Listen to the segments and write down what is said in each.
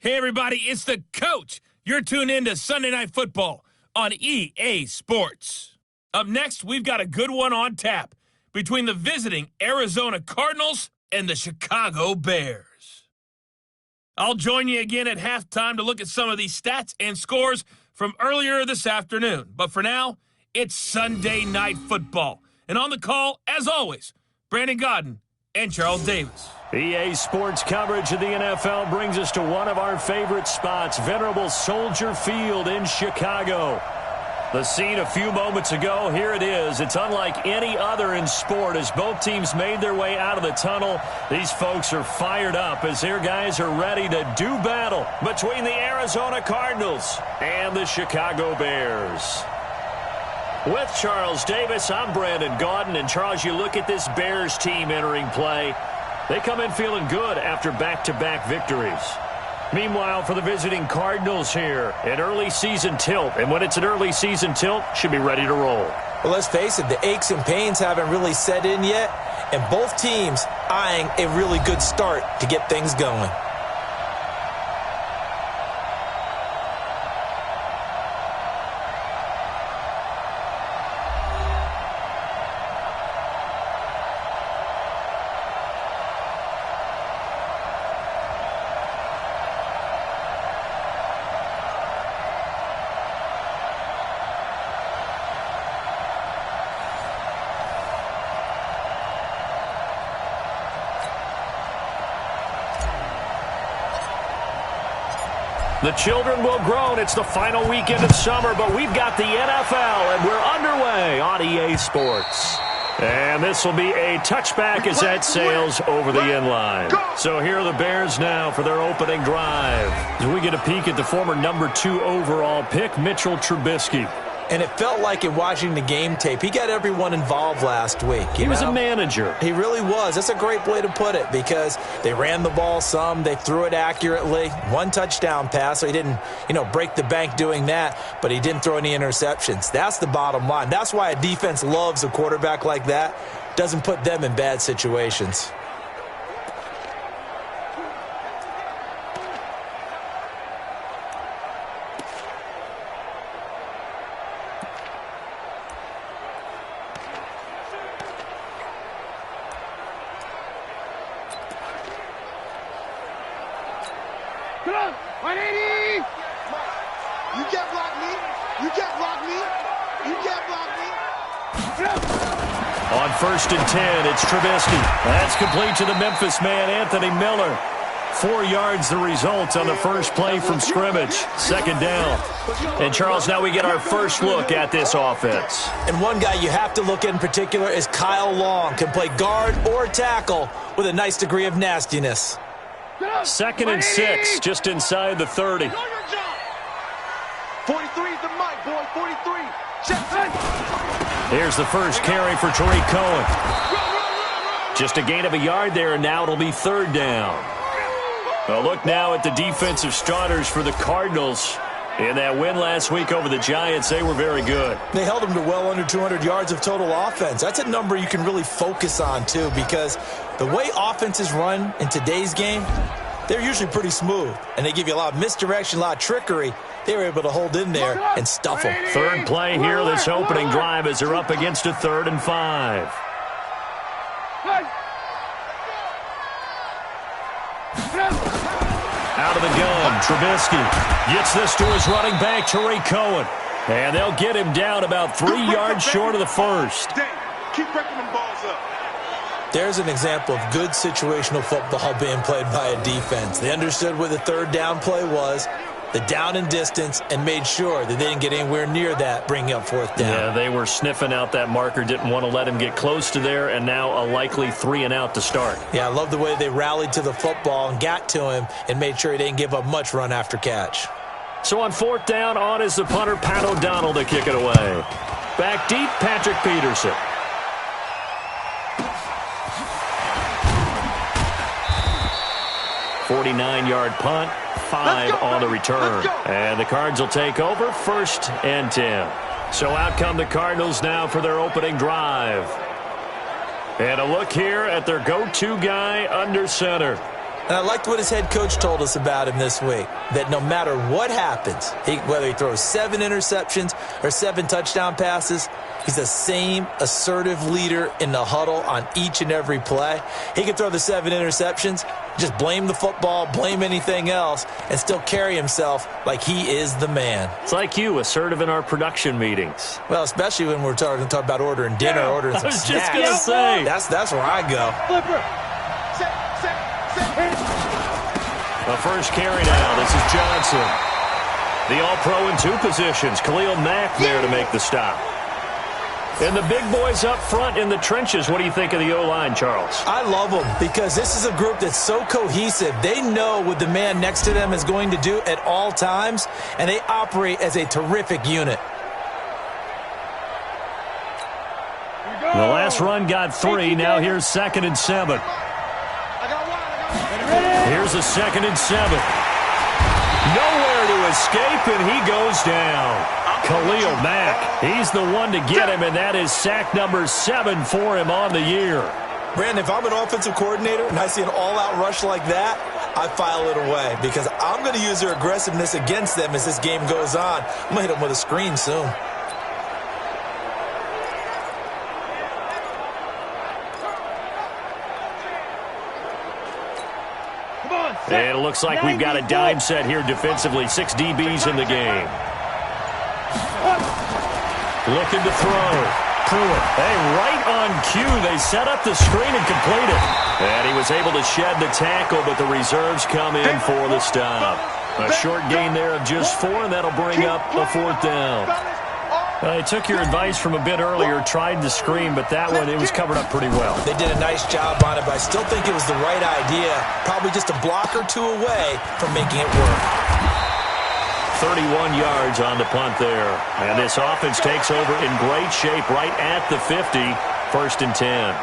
Hey, everybody, it's the coach. You're tuned in to Sunday Night Football on EA Sports. Up next, we've got a good one on tap between the visiting Arizona Cardinals and the Chicago Bears. I'll join you again at halftime to look at some of these stats and scores from earlier this afternoon. But for now, it's Sunday Night Football. And on the call, as always, Brandon Godden and Charles Davis. EA Sports coverage of the NFL brings us to one of our favorite spots, venerable Soldier Field in Chicago. The scene a few moments ago, here it is. It's unlike any other in sport as both teams made their way out of the tunnel. These folks are fired up as their guys are ready to do battle between the Arizona Cardinals and the Chicago Bears. With Charles Davis, I'm Brandon Gaudin. And Charles, you look at this Bears team entering play. They come in feeling good after back-to-back victories. Meanwhile, for the visiting Cardinals here, an early season tilt. And when it's an early season tilt, should be ready to roll. Well, let's face it, the aches and pains haven't really set in yet. And both teams eyeing a really good start to get things going. The children will groan. It's the final weekend of summer, but we've got the NFL, and we're underway on EA Sports. And this will be a touchback as that sails over the inline. So here are the Bears now for their opening drive. As we get a peek at the former number 2 overall pick, Mitchell Trubisky. And it felt like in watching the game tape, he got everyone involved last week. He was a manager. He really was. That's a great way to put it because they ran the ball some. They threw it accurately. 1 touchdown pass, so he didn't, break the bank doing that, but he didn't throw any interceptions. That's the bottom line. That's why a defense loves a quarterback like that. Doesn't put them in bad situations. On 1st and 10, it's Trubisky. That's complete to the Memphis man, Anthony Miller. 4 yards the result on the first play from scrimmage. 2nd down. And, Charles, now we get our first look at this offense. And one guy you have to look at in particular is Kyle Long. Can play guard or tackle with a nice degree of nastiness. 2nd and 6, just inside the 30. 43 is the mic, boy. 43. Here's the first carry for Tariq Cohen. Just a gain of a yard there, and now it'll be 3rd down. A look now at the defensive starters for the Cardinals. In that win last week over the Giants, they were very good. They held them to well under 200 yards of total offense. That's a number you can really focus on, too, because the way offenses run in today's game, they're usually pretty smooth, and they give you a lot of misdirection, a lot of trickery. They were able to hold in there and stuff them. 3rd play here, this opening drive, as they're up against a 3rd and 5. Out of the gun, Trubisky gets this to his running back, Tariq Cohen. And they'll get him down about 3 yards short of the first. Keep breaking them balls up. There's an example of good situational football being played by a defense. They understood what the 3rd down play was, the down and distance, and made sure that they didn't get anywhere near that, bringing up 4th down. Yeah, they were sniffing out that marker, didn't want to let him get close to there, and now a likely 3 and out to start. Yeah, I love the way they rallied to the football and got to him and made sure he didn't give up much run after catch. So on 4th down, on is the punter, Pat O'Donnell, to kick it away. Back deep, Patrick Peterson. .49-yard punt, 5 on the return. And the Cards will take over, 1st and 10. So out come the Cardinals now for their opening drive. And a look here at their go-to guy under center. And I liked what his head coach told us about him this week, that no matter what happens, whether he throws 7 interceptions or 7 touchdown passes, he's the same assertive leader in the huddle on each and every play. He can throw the 7 interceptions, just blame the football, blame anything else, and still carry himself like he is the man. It's like you, assertive in our production meetings. Well, especially when we're talking about ordering dinner, ordering some snacks. I was just going to say. That's where I go. Flipper. The first carry now. This is Johnson. The All-Pro in 2 positions. Khalil Mack there to make the stop. And the big boys up front in the trenches. What do you think of the O-line, Charles? I love them because this is a group that's so cohesive. They know what the man next to them is going to do at all times, and they operate as a terrific unit. The last run got 3. Now here's 2nd and 7. Here's a 2nd and 7. Nowhere to escape, and he goes down. Khalil Mack, he's the one to get him, and that is sack number 7 for him on the year. Brandon, if I'm an offensive coordinator and I see an all-out rush like that, I file it away because I'm going to use their aggressiveness against them as this game goes on. I'm going to hit them with a screen soon. And it looks like we've got a dime set here defensively. 6 DBs in the game. Looking to throw. Pruitt. Hey, right on cue. They set up the screen and complete it. And he was able to shed the tackle, but the reserves come in for the stop. A short gain there of just 4, and that'll bring up a 4th down. I took your advice from a bit earlier, tried the screen, but that one, it was covered up pretty well. They did a nice job on it, but I still think it was the right idea. Probably just a block or 2 away from making it work. 31 yards on the punt there. And this offense takes over in great shape right at the 50, 1st and 10.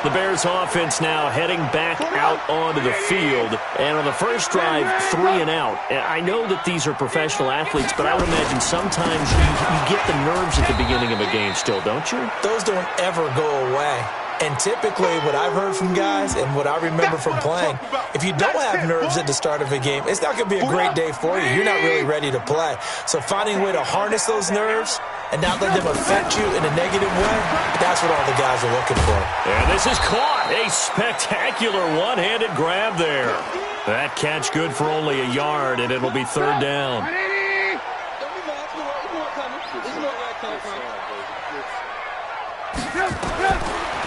The Bears offense now heading back out onto the field. And on the first drive, 3 and out. And I know that these are professional athletes, but I would imagine sometimes you get the nerves at the beginning of a game still, don't you? Those don't ever go away. And typically what I've heard from guys and what I remember from playing, if you don't have nerves at the start of a game, it's not going to be a great day for you. You're not really ready to play. So finding a way to harness those nerves and not let them affect you in a negative way, that's what all the guys are looking for. And this is caught. A spectacular one-handed grab there. That catch good for only a yard, and it'll be 3rd down.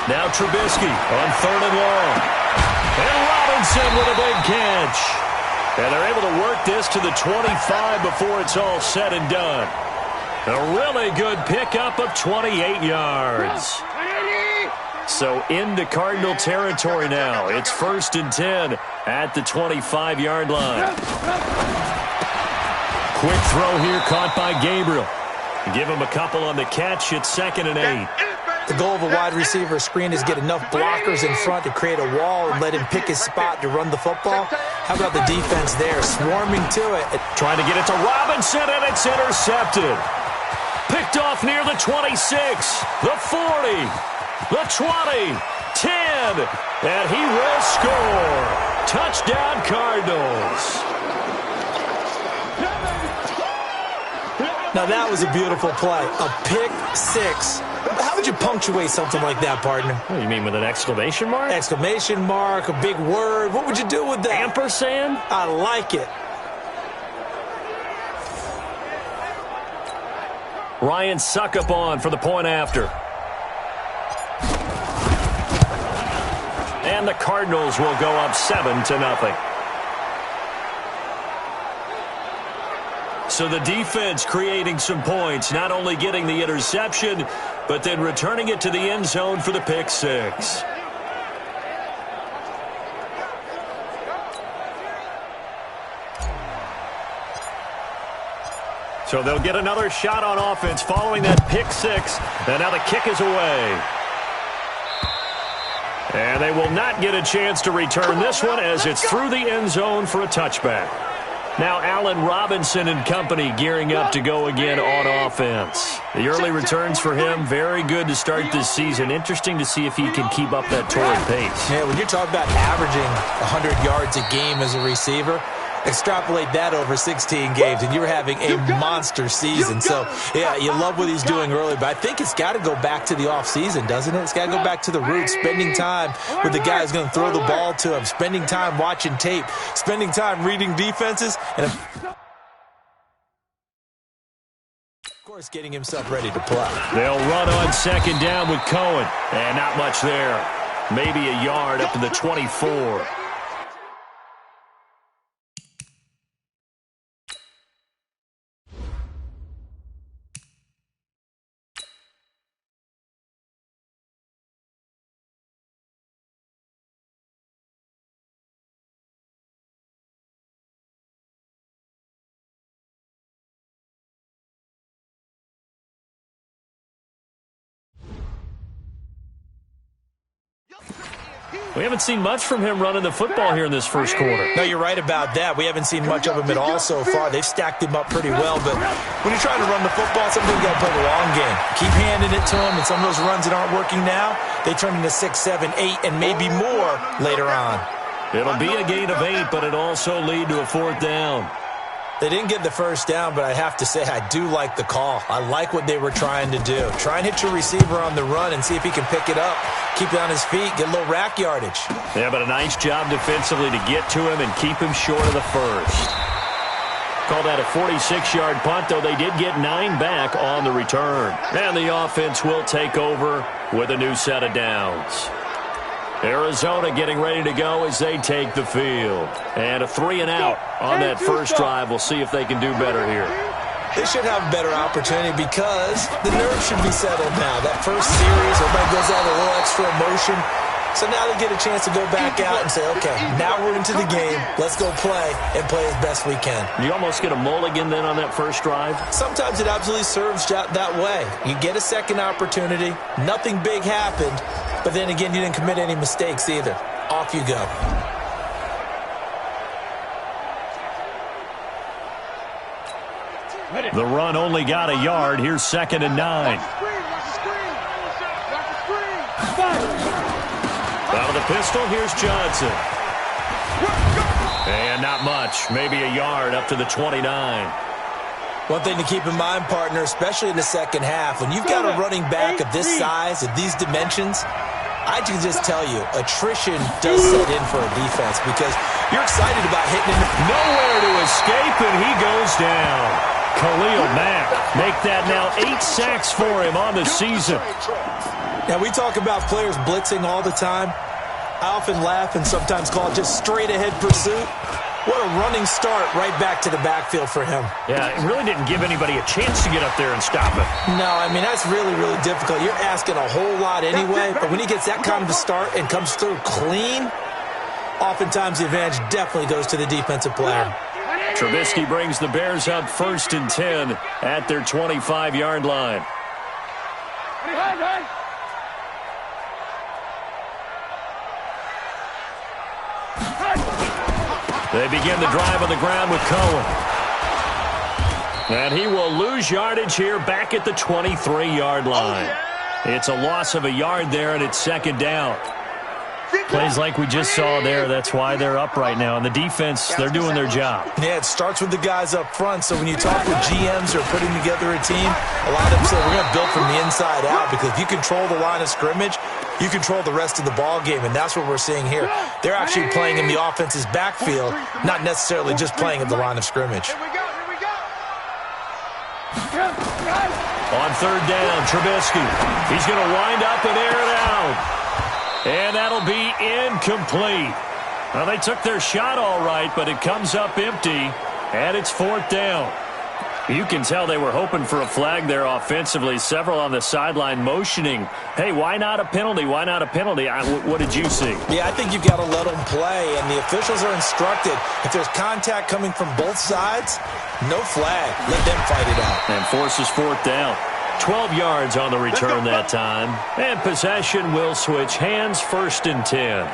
Now Trubisky on 3rd and long. And Robinson with a big catch. And they're able to work this to the 25 before it's all said and done. A really good pickup of 28 yards. So into Cardinal territory now. It's 1st and 10 at the 25-yard line. Quick throw here caught by Gabriel. Give him a couple on the catch. It's 2nd and 8. The goal of a wide receiver screen is get enough blockers in front to create a wall and let him pick his spot to run the football. How about the defense there, swarming to it? Trying to get it to Robinson, and it's intercepted. Picked off near the 26, the 40, the 20, 10, and he will score. Touchdown, Cardinals. Now that was a beautiful play, a pick 6. How would you punctuate something like that, partner? What do you mean, with an exclamation mark? Exclamation mark, a big word. What would you do with that? Ampersand? I like it. Ryan Suckup on for the point after. And the Cardinals will go up 7-0. So the defense creating some points, not only getting the interception, but then returning it to the end zone for the pick 6. So they'll get another shot on offense following that pick 6, and now the kick is away. And they will not get a chance to return this one as it's through the end zone for a touchback. Now Allen Robinson and company gearing up to go again on offense. The early returns for him, very good to start this season. Interesting to see if he can keep up that torrid pace. Yeah, when you're talking about averaging 100 yards a game as a receiver, extrapolate that over 16 games, and you're having a monster season. So, yeah, you love what he's doing early, but I think it's got to go back to the offseason, doesn't it? It's got to go back to the roots, spending time with the guy who's going to throw the ball to him, spending time watching tape, spending time reading defenses, and of course getting himself ready to play. They'll run on second down with Cohen, and not much there. Maybe a yard up to the 24. We haven't seen much from him running the football here in this first quarter. No, you're right about that. We haven't seen much of him at all so far. They've stacked him up pretty well, but when you're trying to run the football, sometimes you got to play the long game. Keep handing it to him, and some of those runs that aren't working now, they turn into 6, 7, 8, and maybe more later on. It'll be a gain of 8, but it also lead to a 4th down. They didn't get the first down, but I have to say I do like the call. I like what they were trying to do. Try and hit your receiver on the run and see if he can pick it up, keep it on his feet, get a little rack yardage. Yeah, but a nice job defensively to get to him and keep him short of the first. Call that a 46-yard punt, though they did get 9 back on the return. And the offense will take over with a new set of downs. Arizona getting ready to go as they take the field. And a 3-and-out on that first drive. We'll see if they can do better here. They should have a better opportunity because the nerves should be settled now. That first series, everybody goes out with a little extra emotion. So now they get a chance to go back out and say, okay, now we're into the game. Let's go play and play as best we can. You almost get a mulligan then on that first drive? Sometimes it absolutely serves that way. You get a second opportunity. Nothing big happened. But then again, you didn't commit any mistakes either. Off you go. The run only got a yard. Here's 2nd and 9. Out of the pistol, here's Johnson. And not much. Maybe a yard up to the 29. One thing to keep in mind, partner, especially in the second half, when you've got a running back of this size, of these dimensions, I can just tell you, attrition does set in for a defense because you're excited about hitting him. Nowhere to escape, and he goes down. Khalil Mack make that now 8 sacks for him on the season. Now, we talk about players blitzing all the time. I often laugh and sometimes call it just straight-ahead pursuit. What a running start right back to the backfield for him. Yeah, it really didn't give anybody a chance to get up there and stop it. No, I mean, that's really, really difficult. You're asking a whole lot anyway, but when he gets that kind of a start and comes through clean, oftentimes the advantage definitely goes to the defensive player. Trubisky brings the Bears up 1st and 10 at their 25-yard line. They begin the drive on the ground with Cohen. And he will lose yardage here back at the 23-yard line. It's a loss of a yard there, and it's 2nd down. Plays like we just saw there, that's why they're up right now. And the defense, they're doing their job. Yeah, it starts with the guys up front. So when you talk with GMs who are putting together a team, a lot of them say we're going to build from the inside out because if you control the line of scrimmage, you control the rest of the ball game, and that's what we're seeing here. They're actually playing in the offense's backfield, not necessarily just playing at the line of scrimmage. On 3rd down, Trubisky. He's going to wind up and air it out. And that'll be incomplete. Well, they took their shot all right, but it comes up empty, and it's 4th down. You can tell they were hoping for a flag there offensively. Several on the sideline motioning, hey, why not a penalty? Why not a penalty? What did you see? Yeah, I think you've got to let them play, and the officials are instructed. If there's contact coming from both sides, no flag. Let them fight it out. And forces 4th down. 12 yards on the return that time. And possession will switch hands, 1st and 10.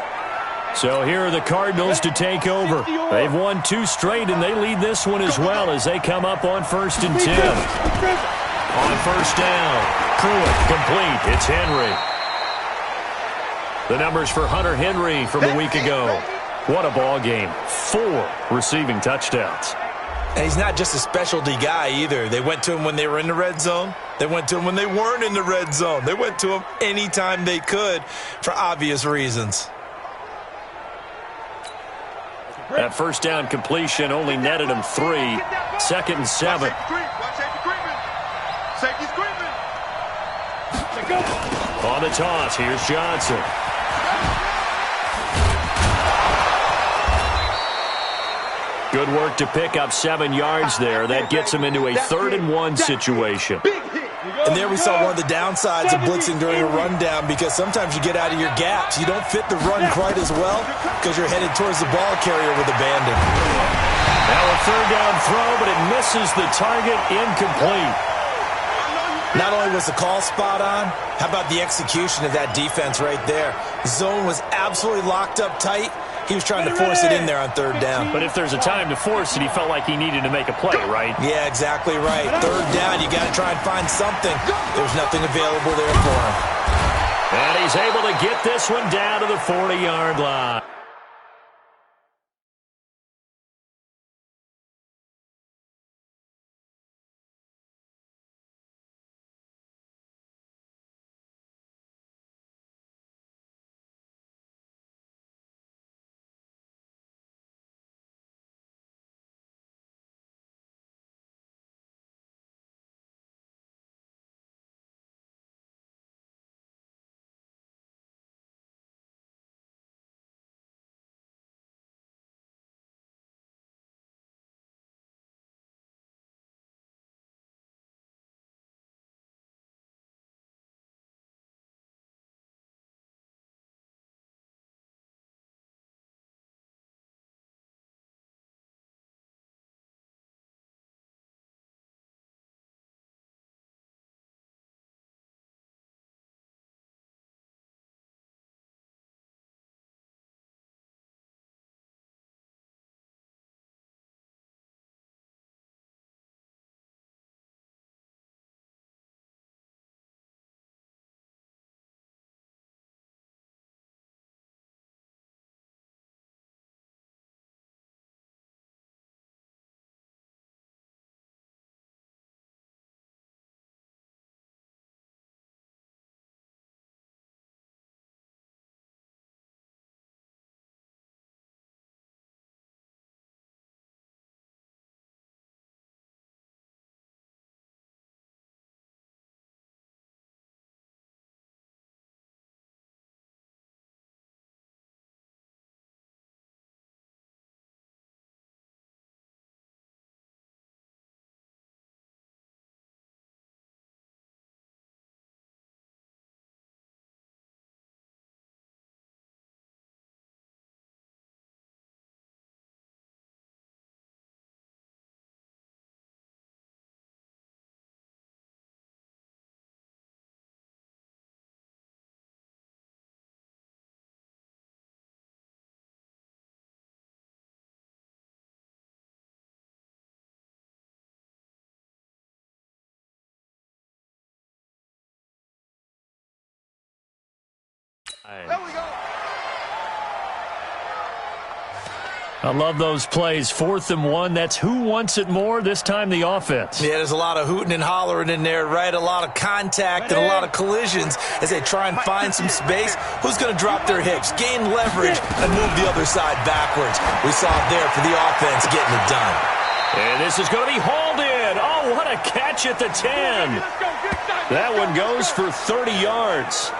So here are the Cardinals to take over. They've won 2 straight, and they lead this one as well as they come up on 1st and 10. On 1st down, Pruitt complete. It's Henry. The numbers for Hunter Henry from a week ago. What a ball game. 4 receiving touchdowns. And he's not just a specialty guy either. They went to him when they were in the red zone. They went to him when they weren't in the red zone. They went to him anytime they could for obvious reasons. That 1st down completion only netted him 3. 2nd and 7. On the toss, here's Johnson. Good work to pick up 7 yards there. That gets him into a 3rd and 1 situation. And there we saw one of the downsides of blitzing during a rundown, because sometimes you get out of your gaps. You don't fit the run quite as well because you're headed towards the ball carrier with abandon. Now a 3rd down throw, but it misses the target, incomplete. Not only was the call spot on, how about the execution of that defense right there? Zone was absolutely locked up tight. He was trying to force it in there on 3rd down. But if there's a time to force it, he felt like he needed to make a play, right? Yeah, exactly right. 3rd down, you got to try and find something. There's nothing available there for him. And he's able to get this one down to the 40-yard line. There we go. I love those plays. 4th and 1. That's who wants it more. This time the offense. Yeah, there's a lot of hooting and hollering in there, right? A lot of contact and a lot of collisions as they try and find some space. Who's going to drop their hips, gain leverage, and move the other side backwards? We saw it there for the offense getting it done. And this is going to be hauled in. Oh, what a catch at the 10. That one goes for 30 yards.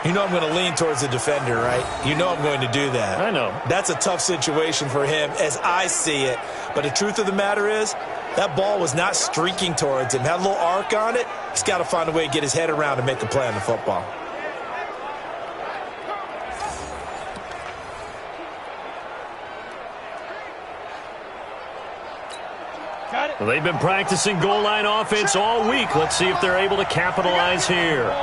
You know I'm going to lean towards the defender, right? You know I'm going to do that. I know. That's a tough situation for him as I see it. But the truth of the matter is, that ball was not streaking towards him. Had a little arc on it. He's got to find a way to get his head around and make a play on the football. Well, they've been practicing goal line offense all week. Let's see if they're able to capitalize here.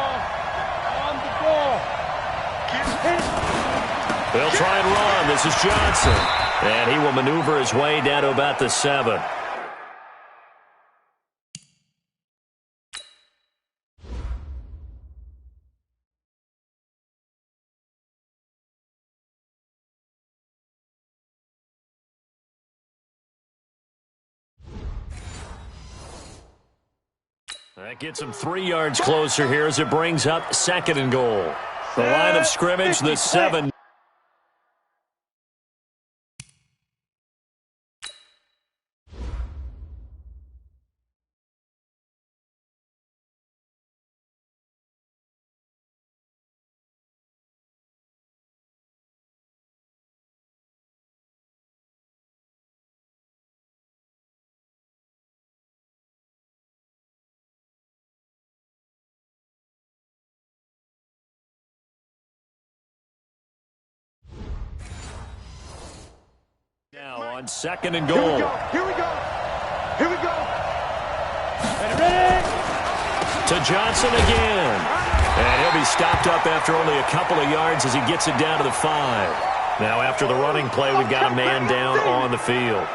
They'll try and run. This is Johnson. And he will maneuver his way down to about the 7. That gets him 3 yards closer here as it brings up 2nd and goal. The line of scrimmage, the 7. Now on 2nd and goal. Here we go. Here we go. Ready? To Johnson again. And he'll be stopped up after only a couple of yards as he gets it down to the 5. Now after the running play, we've got a man down on the field.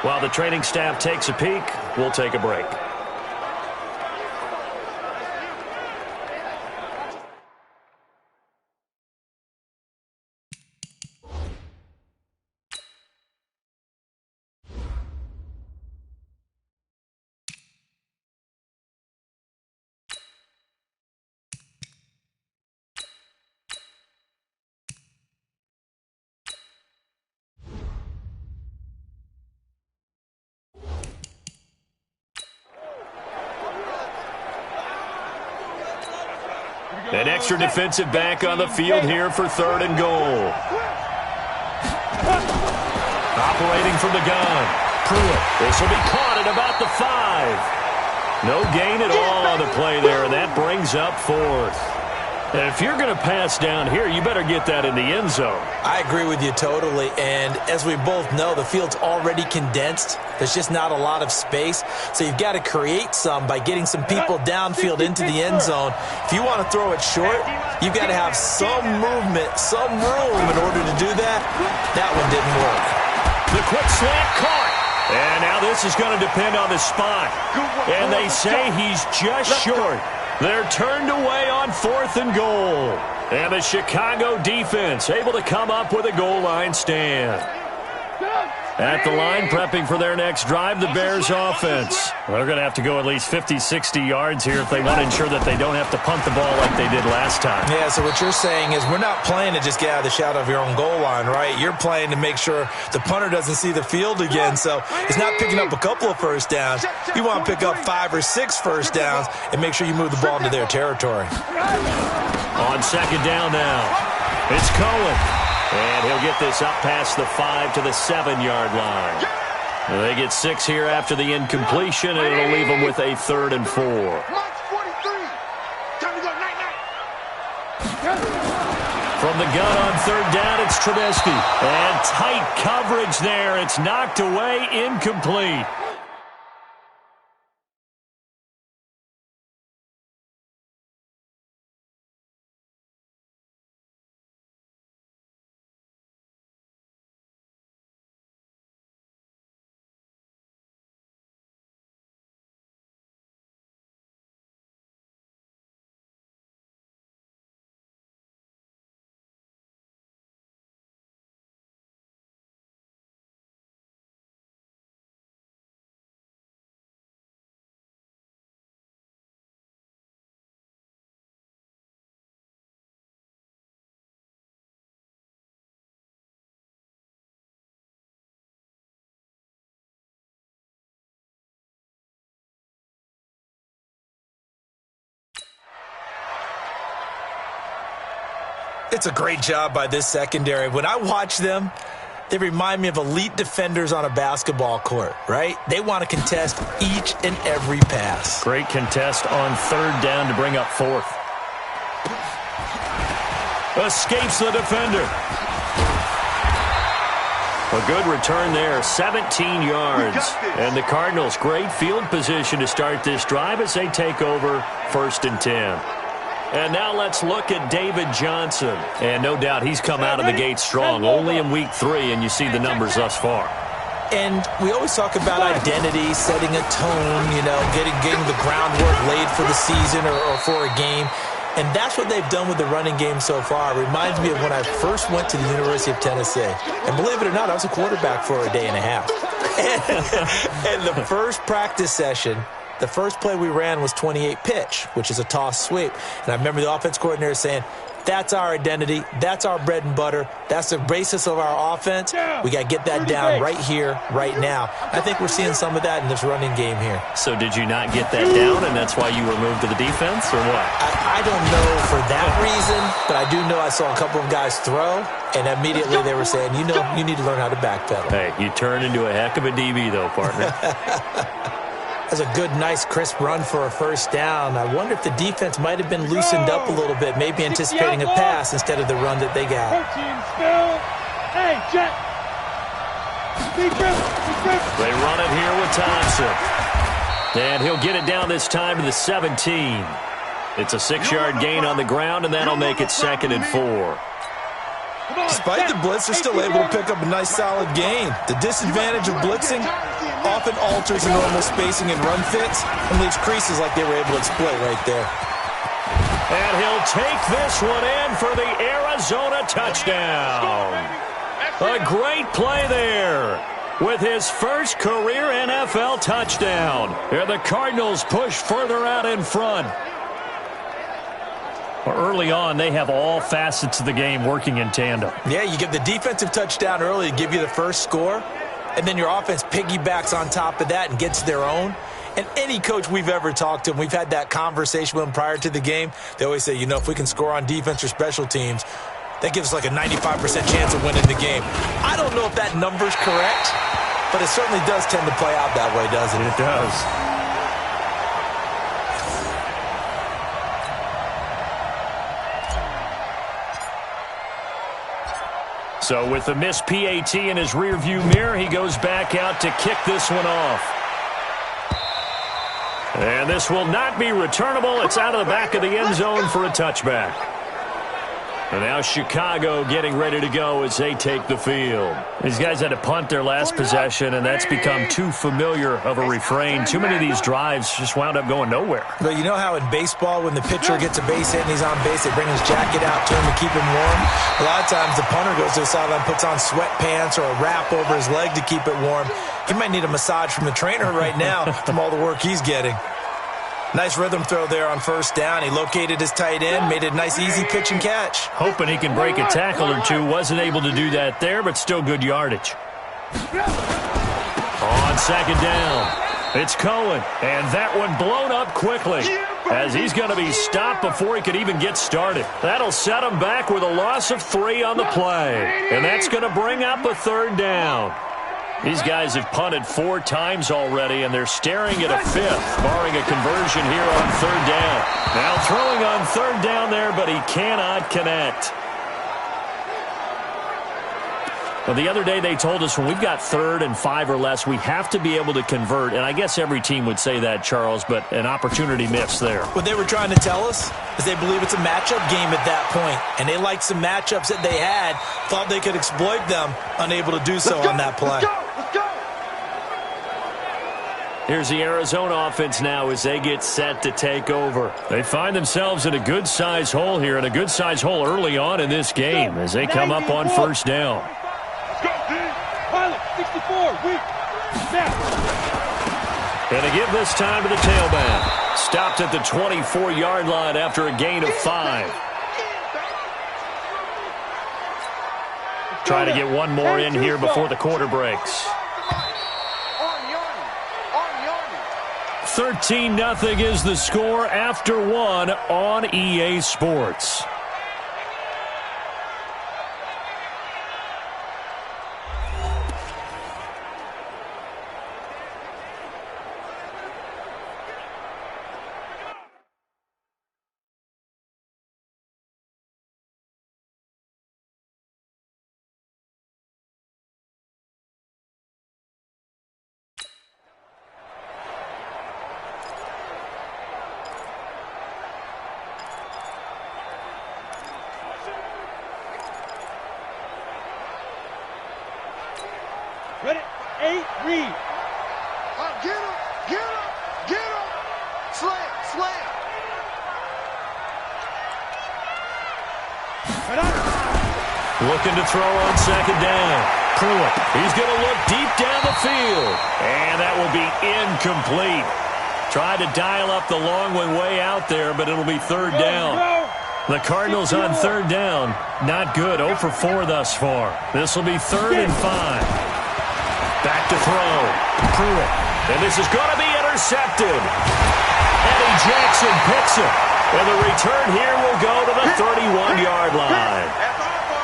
While the training staff takes a peek, we'll take a break. An extra defensive back on the field here for 3rd and goal. Operating from the gun. Pruitt. This will be caught at about the 5. No gain at all on the play there, and that brings up 4th. And if you're going to pass down here, you better get that in the end zone. I agree with you totally, and as we both know, the field's already condensed. There's just not a lot of space, so you've got to create some by getting some people downfield into the end zone. If you want to throw it short, you've got to have some movement, some room in order to do that. That one didn't work. The quick slant caught. And now this is going to depend on the spot. And they say he's just short. They're turned away on 4th and goal. And the Chicago defense able to come up with a goal line stand. At the line, prepping for their next drive, the Bears offense. They're going to have to go at least 50, 60 yards here if they want to ensure that they don't have to punt the ball like they did last time. Yeah, so what you're saying is we're not playing to just get out of the shadow of your own goal line, right? You're playing to make sure the punter doesn't see the field again. So it's not picking up a couple of first downs. You want to pick up 5 or 6 first downs and make sure you move the ball into their territory. On 2nd down now, it's Cohen. And he'll get this up past the 5 to the 7-yard line. They get 6 here after the incompletion, and it'll leave them with a 3rd and 4. From the gun on 3rd down, it's Trubisky. And tight coverage there. It's knocked away, incomplete. It's a great job by this secondary. When I watch them, they remind me of elite defenders on a basketball court, right? They want to contest each and every pass. Great contest on 3rd down to bring up 4th. Escapes the defender. A good return there, 17 yards. And the Cardinals, great field position to start this drive as they take over 1st and 10. And now let's look at David Johnson. And no doubt he's come out of the gate strong. Only in week 3, and you see the numbers thus far. And we always talk about identity, setting a tone, getting the groundwork laid for the season or for a game. And that's what they've done with the running game so far. It reminds me of when I first went to the University of Tennessee. And believe it or not, I was a quarterback for a day and a half. And the first practice session, the first play we ran was 28 pitch, which is a toss sweep. And I remember the offense coordinator saying, that's our identity. That's our bread and butter. That's the basis of our offense. We got to get that down right here, right now. I think we're seeing some of that in this running game here. So did you not get that down, and that's why you were moved to the defense, or what? I don't know for that reason, but I do know I saw a couple of guys throw, and immediately they were saying, you need to learn how to backpedal. Hey, you turn into a heck of a DB, though, partner. That's a good, nice, crisp run for a first down. I wonder if the defense might have been loosened up a little bit, maybe anticipating a pass instead of the run that they got. Hey, Jet. They run it here with Thompson. And he'll get it down this time to the 17. It's a 6-yard gain on the ground, and that'll make it 2nd and 4. Despite the blitz, they're still able to pick up a nice, solid gain. The disadvantage of blitzing often alters the normal spacing and run fits and leaves creases like they were able to exploit right there. And he'll take this one in for the Arizona touchdown. A great play there with his first career NFL touchdown. And the Cardinals push further out in front. Early on, they have all facets of the game working in tandem. Yeah, you give the defensive touchdown early to give you the first score, and then your offense piggybacks on top of that and gets their own. And any coach we've ever talked to, and we've had that conversation with them prior to the game, they always say, if we can score on defense or special teams, that gives us like a 95% chance of winning the game. I don't know if that number's correct, but it certainly does tend to play out that way, doesn't it? It does. So with the missed PAT in his rearview mirror, he goes back out to kick this one off. And this will not be returnable. It's out of the back of the end zone for a touchback. And now Chicago getting ready to go as they take the field. These guys had to punt their last possession, and that's become too familiar of a refrain. Too many of these drives just wound up going nowhere. But you know how in baseball, when the pitcher gets a base hit and he's on base, they bring his jacket out to him to keep him warm? A lot of times the punter goes to the sideline, puts on sweatpants or a wrap over his leg to keep it warm. He might need a massage from the trainer right now from all the work he's getting. Nice rhythm throw there on first down. He located his tight end, made it a nice, easy pitch and catch. Hoping he can break a tackle or two. Wasn't able to do that there, but still good yardage. On second down, it's Cohen, and that one blown up quickly as he's going to be stopped before he could even get started. That'll set him back with a loss of 3 on the play, and that's going to bring up a 3rd down. These guys have punted 4 times already, and they're staring at a 5th, barring a conversion here on 3rd down. Now throwing on 3rd down there, but he cannot connect. Well, the other day they told us when we've got 3rd and 5 or less, we have to be able to convert. And I guess every team would say that, Charles, but an opportunity missed there. What they were trying to tell us is they believe it's a matchup game at that point. And they liked some matchups that they had, thought they could exploit them, unable to do so on that play. Here's the Arizona offense now as they get set to take over. They find themselves in a good-sized hole here, and a good-sized hole early on in this game as they come up on first down. And to give this time to the tailback. Stopped at the 24-yard line after a gain of 5. Try to get one more in here before the quarter breaks. 13-0 is the score after 1 on EA Sports. Ready? 8, read. Get him! Get him! Get him! Slam! Slam! Looking to throw on second down. Pruitt, he's going to look deep down the field. And that will be incomplete. Tried to dial up the long one way out there, but it'll be third down. The Cardinals on third down. Not good. 0 for 4 thus far. This will be 3rd and 5. Back to throw. Pruitt. And this is going to be intercepted. Eddie Jackson picks it. And the return here will go to the 31-yard line.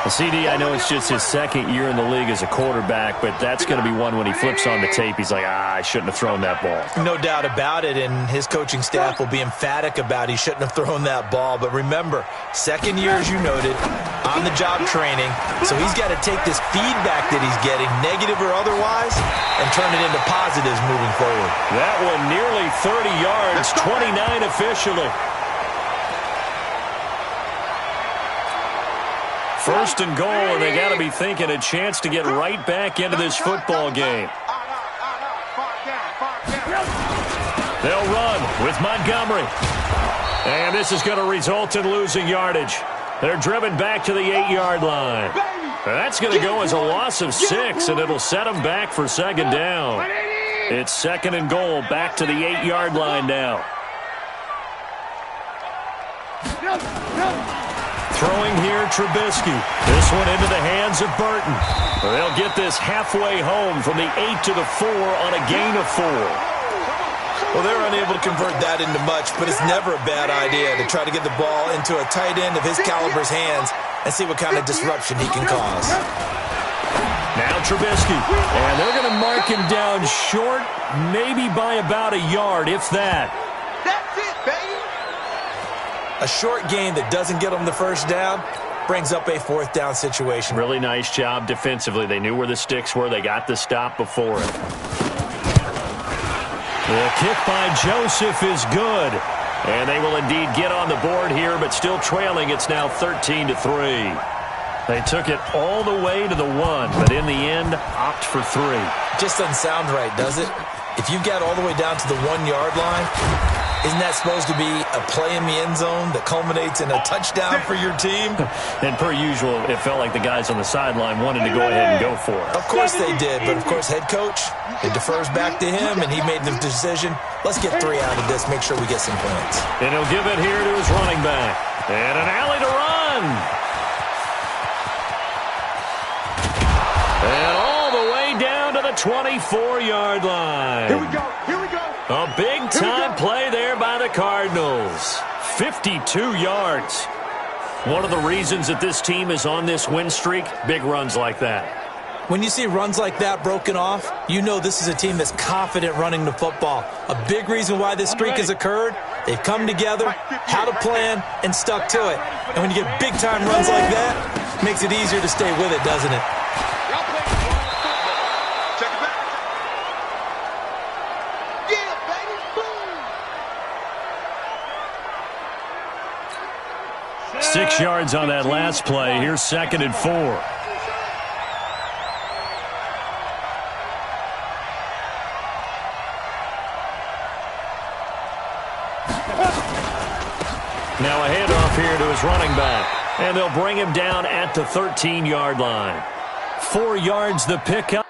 CD, I know it's just his second year in the league as a quarterback, but that's going to be one when he flips on the tape. He's like, I shouldn't have thrown that ball. No doubt about it, and his coaching staff will be emphatic about he shouldn't have thrown that ball. But remember, second year, as you noted, on-the-job training, so he's got to take this feedback that he's getting, negative or otherwise, and turn it into positives moving forward. That one nearly 30 yards, 29 officially. First and goal, and they got to be thinking a chance to get right back into this football game. They'll run with Montgomery. And this is going to result in losing yardage. They're driven back to the 8-yard line. That's going to go as a loss of 6, and it'll set them back for second down. It's second and goal, back to the 8-yard line now. Throwing here, Trubisky. This one into the hands of Burton. They'll get this halfway home from the 8 to the 4 on a gain of 4. Well, they're unable to convert that into much, but it's never a bad idea to try to get the ball into a tight end of his caliber's hands and see what kind of disruption he can cause. Now Trubisky. And they're going to mark him down short, maybe by about a yard, if that. That's it, baby. A short gain that doesn't get them the first down brings up a 4th down situation. Really nice job defensively. They knew where the sticks were. They got the stop before it. The kick by Joseph is good. And they will indeed get on the board here, but still trailing. It's now 13-3. They took it all the way to the 1, but in the end, opt for 3. Just doesn't sound right, does it? If you get all the way down to the 1-yard line, isn't that supposed to be a play in the end zone that culminates in a touchdown for your team? And per usual, it felt like the guys on the sideline wanted to go ahead and go for it. Of course they did, but of course head coach, it defers back to him, and he made the decision. Let's get 3 out of this, make sure we get some points. And he'll give it here to his running back. And an alley to run. And all the way down to the 24-yard line. Here we go. Here we go. A big-time play there by the Cardinals. 52 yards. One of the reasons that this team is on this win streak, big runs like that. When you see runs like that broken off, you know this is a team that's confident running the football. A big reason why this streak has occurred, they've come together, had a plan, and stuck to it. And when you get big-time runs like that, it makes it easier to stay with it, doesn't it? Check it back. Yeah, baby. Boom. 6 yards on that last play. Here's 2nd and 4. Now a handoff here to his running back. And they'll bring him down at the 13-yard line. 4 yards the pickup.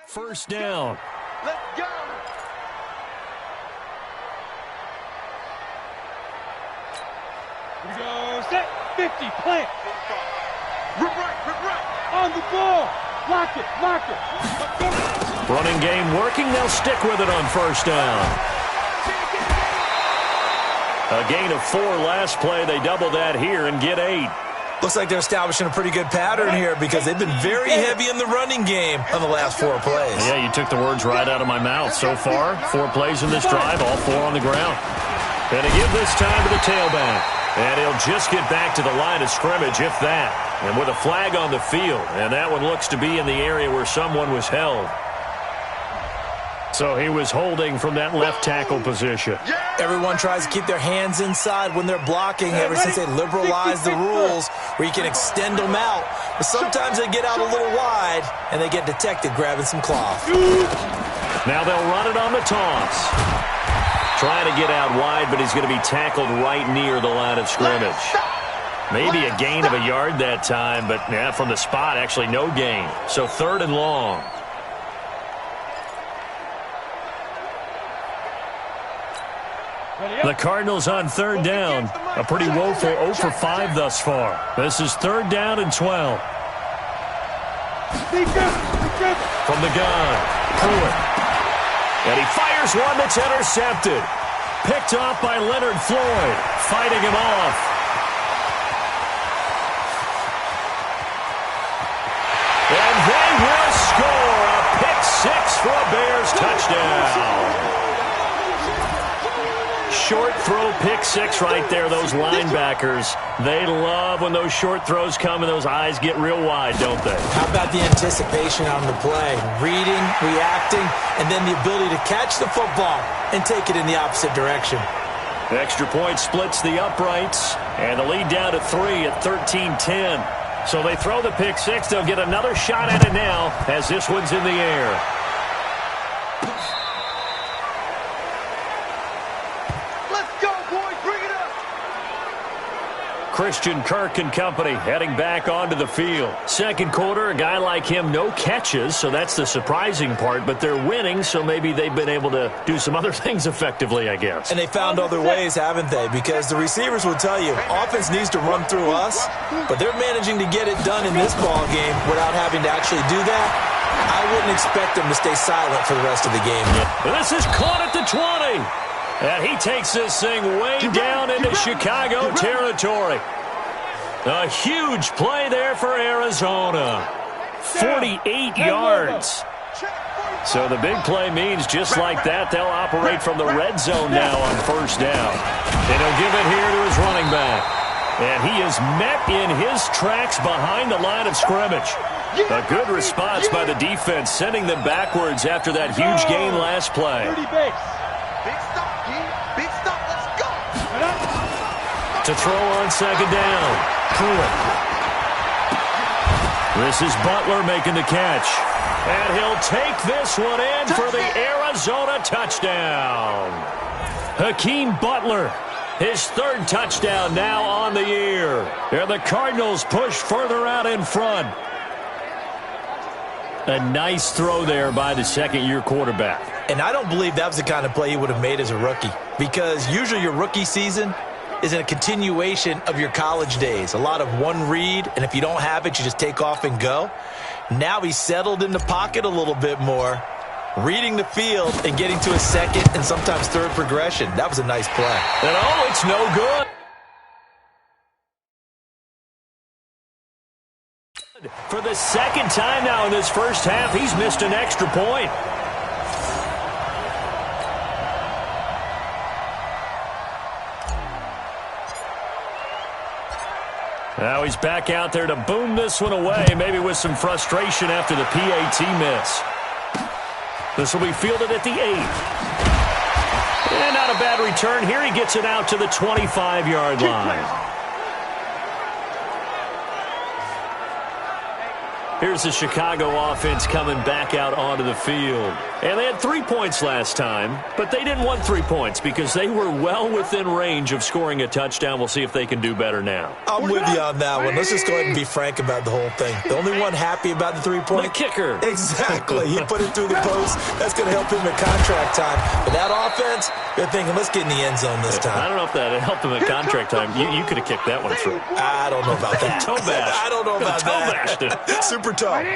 First down. Let's go. Here we go. Set. 50. Plant. Rip right. On the ball. Lock it. Running game working. They'll stick with it on first down. A gain of 4 last play. They double that here and get 8. Looks like they're establishing a pretty good pattern here because they've been very heavy in the running game on the last 4 plays. Yeah, you took the words right out of my mouth. So far, 4 plays in this drive, all 4 on the ground. And to give this time to the tailback. And he'll just get back to the line of scrimmage, if that. And with a flag on the field. And that one looks to be in the area where someone was held. So he was holding from that left tackle position. Everyone tries to keep their hands inside when they're blocking ever since they liberalized the rules where you can extend them out. But sometimes they get out a little wide and they get detected grabbing some cloth. Now they'll run it on the toss. Trying to get out wide, but he's going to be tackled right near the line of scrimmage. Maybe a gain of a yard that time, but yeah, from the spot, actually no gain. So 3rd and long. The Cardinals on 3rd down. A pretty woeful 0 for 5 thus far. This is 3rd down and 12. From the gun, Pruitt. And he fires one that's intercepted. Picked off by Leonard Floyd. Fighting him off. And they will score a pick 6 for a Bears touchdown. Short throw pick 6 right there. Those linebackers, they love when those short throws come and those eyes get real wide, don't they? How about the anticipation on the play? Reading, reacting, and then the ability to catch the football and take it in the opposite direction. The extra point splits the uprights, and the lead down to 3 at 13-10. So they throw the pick 6. They'll get another shot at it now as this one's in the air. Christian Kirk and company heading back onto the field. Second quarter, a guy like him, no catches, so that's the surprising part, but they're winning, so maybe they've been able to do some other things effectively, I guess. And they found other ways, haven't they? Because the receivers will tell you, offense needs to run through us, but they're managing to get it done in this ball game without having to actually do that. I wouldn't expect them to stay silent for the rest of the game. This is caught at the 20. And he takes this thing way down into Chicago territory. A huge play there for Arizona. 48 yards. So the big play means just like that, they'll operate from the red zone now on first down. And he'll give it here to his running back. And he is met in his tracks behind the line of scrimmage. A good response by the defense, sending them backwards after that huge gain last play. To throw on second down, Pruitt. This is Butler making the catch. And he'll take this one in for the Arizona touchdown. Hakeem Butler, his 3rd touchdown now on the year. And the Cardinals push further out in front. A nice throw there by the second-year quarterback. And I don't believe that was the kind of play he would have made as a rookie. Because usually your rookie season is in a continuation of your college days. A lot of one read, and if you don't have it, you just take off and go. Now he's settled in the pocket a little bit more, reading the field and getting to a second and sometimes third progression. That was a nice play. And oh, it's no good. For the second time now in this first half, he's missed an extra point. Now he's back out there to boom this one away, maybe with some frustration after the PAT miss. This will be fielded at the 8. And not a bad return here. He gets it out to the 25-yard line. Here's the Chicago offense coming back out onto the field. And they had 3 points last time, but they didn't want 3 points because they were well within range of scoring a touchdown. We'll see if they can do better now. I'm with you on that one. Let's just go ahead and be frank about the whole thing. The only one happy about the 3-point? The kicker. Exactly. He put it through the post. That's going to help him at contract time. But that offense, they're thinking, let's get in the end zone this time. I don't know if that helped him at contract time. You could have kicked that one through. I don't know about that. Toe bash. I don't know about that. Toe bashed it. Super tough.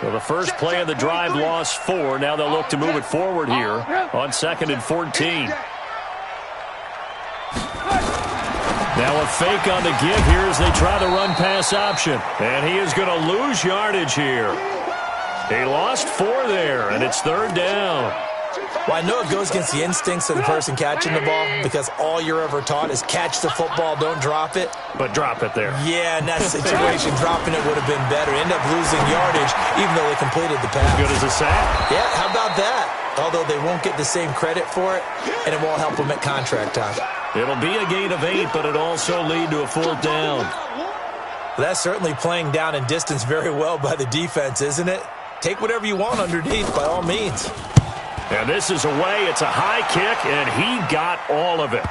Well, the first play of the drive lost 4. Now they'll look to move it forward here on 2nd and 14. Now a fake on the give here as they try the run-pass option. And he is going to lose yardage here. He lost 4 there, and it's 3rd down. Well, I know it goes against the instincts of the person catching the ball because all you're ever taught is catch the football, don't drop it. But drop it there. Yeah, in that situation, dropping it would have been better. End up losing yardage even though they completed the pass. Good as a sack. Yeah, how about that? Although they won't get the same credit for it, and it won't help them at contract time. It'll be a gain of 8, but it also lead to a 4th down. Well, that's certainly playing down in distance very well by the defense, isn't it? Take whatever you want underneath by all means. And this is away. It's a high kick, and he got all of it.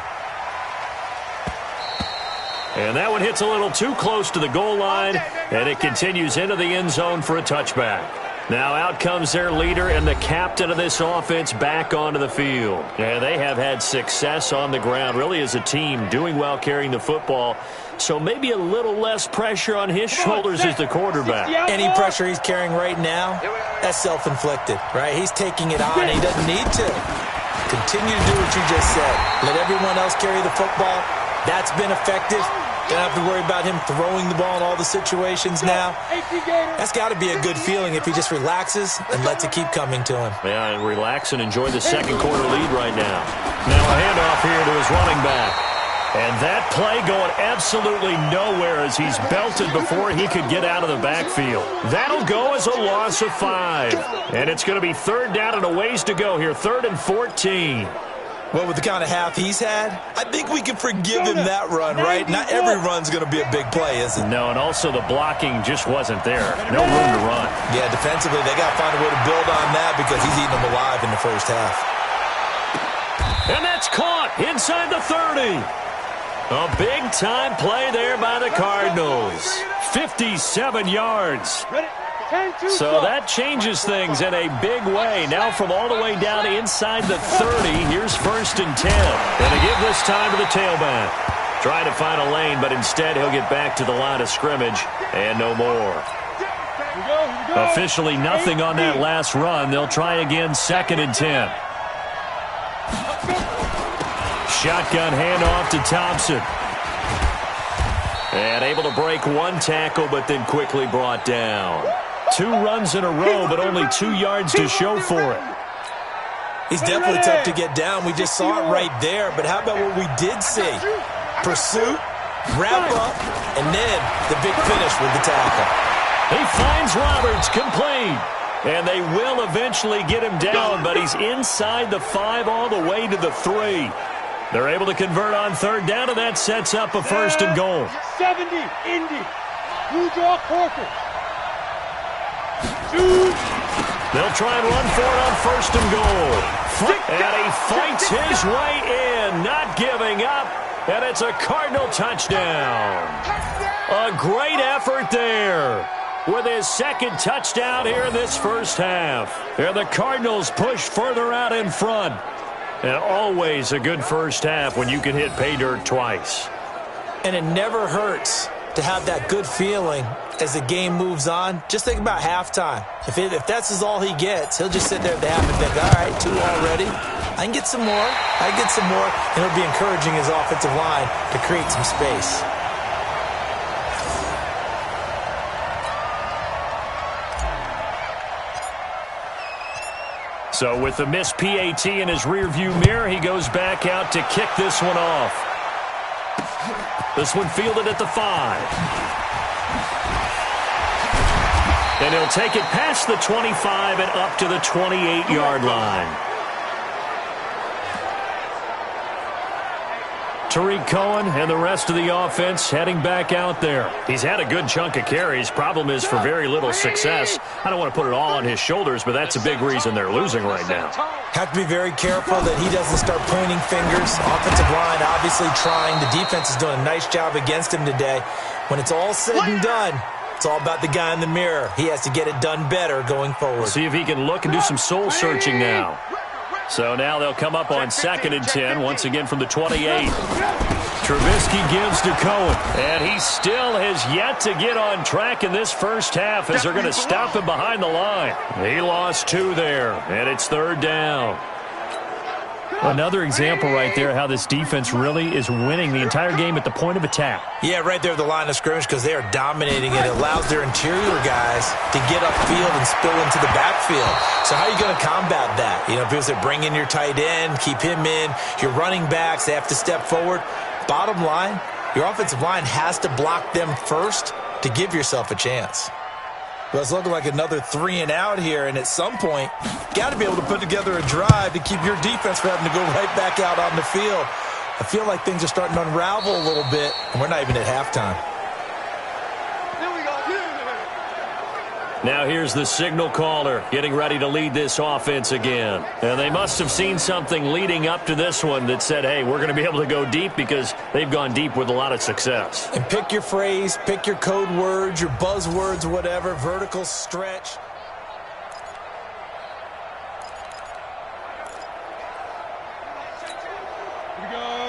And that one hits a little too close to the goal line, and it continues into the end zone for a touchback. Now out comes their leader and the captain of this offense back onto the field. And they have had success on the ground, really as a team, doing well carrying the football. So maybe a little less pressure on his shoulders as the quarterback. Any pressure he's carrying right now, that's self-inflicted, right? He's taking it on. He doesn't need to. Continue to do what you just said. Let everyone else carry the football. That's been effective. Don't have to worry about him throwing the ball in all the situations now. That's got to be a good feeling if he just relaxes and lets it keep coming to him. Yeah, and relax and enjoy the second quarter lead right now. Now a handoff here to his running back. And that play going absolutely nowhere as he's belted before he could get out of the backfield. That'll go as a loss of 5. And it's going to be 3rd down and a ways to go here, 3rd and 14. Well, with the kind of half he's had, I think we can forgive him that run, right? Not every run's going to be a big play, is it? No, and also the blocking just wasn't there. No room to run. Yeah, defensively, they got to find a way to build on that because he's eating them alive in the first half. And that's caught inside the 30. A big-time play there by the Cardinals. 57 yards. So that changes things in a big way. Now from all the way down inside the 30, here's 1st and 10. And a give this time to the tailback. Trying to find a lane, but instead he'll get back to the line of scrimmage and no more. Officially nothing on that last run. They'll try again, 2nd and 10. Shotgun handoff to Thompson. And able to break 1 tackle, but then quickly brought down. 2 runs in a row, but only 2 yards to show for it. He's definitely tough to get down. We just saw it right there. But how about what we did see? Pursuit, wrap up, and then the big finish with the tackle. He finds Roberts complete. And they will eventually get him down, but he's inside the 5 all the way to the 3. They're able to convert on 3rd down, and that sets up a 1st and goal. 70, Indy. Blue draw, Corker. They'll try and run for it on 1st and goal. And he fights his way in, not giving up. And it's a Cardinal touchdown. A great effort there with his 2nd touchdown here in this first half. And the Cardinals push further out in front. And always a good first half when you can hit pay dirt twice. And it never hurts to have that good feeling as the game moves on. Just think about halftime. If that's all he gets, he'll just sit there at the half and think, all right, 2 already. I can get some more. I can get some more. And he'll be encouraging his offensive line to create some space. So with the missed PAT in his rearview mirror, he goes back out to kick this one off. This one fielded at the 5. And he'll take it past the 25 and up to the 28-yard line. Tariq Cohen and the rest of the offense heading back out there. He's had a good chunk of carries. Problem is, for very little success. I don't want to put it all on his shoulders, but that's a big reason they're losing right now. Have to be very careful that he doesn't start pointing fingers. Offensive line obviously trying. The defense is doing a nice job against him today. When it's all said and done, it's all about the guy in the mirror. He has to get it done better going forward. See if he can look and do some soul searching now. So now they'll come up on 2nd and 10, once again from the 28. Trubisky gives to Cohen, and he still has yet to get on track in this first half as they're going to stop him behind the line. He lost 2 there, and it's 3rd down. Another example right there how this defense really is winning the entire game at the point of attack. Yeah, right there at the line of scrimmage because they are dominating it. It allows their interior guys to get upfield and spill into the backfield. So how are you going to combat that? You know, people say bring in your tight end, keep him in. Your running backs, they have to step forward. Bottom line, your offensive line has to block them first to give yourself a chance. Well, it's looking like another 3 and out here, and at some point, you got to be able to put together a drive to keep your defense from having to go right back out on the field. I feel like things are starting to unravel a little bit, and we're not even at halftime. Now here's the signal caller getting ready to lead this offense again. And they must have seen something leading up to this one that said, hey, we're going to be able to go deep because they've gone deep with a lot of success. And pick your phrase, pick your code words, your buzzwords, whatever, vertical stretch.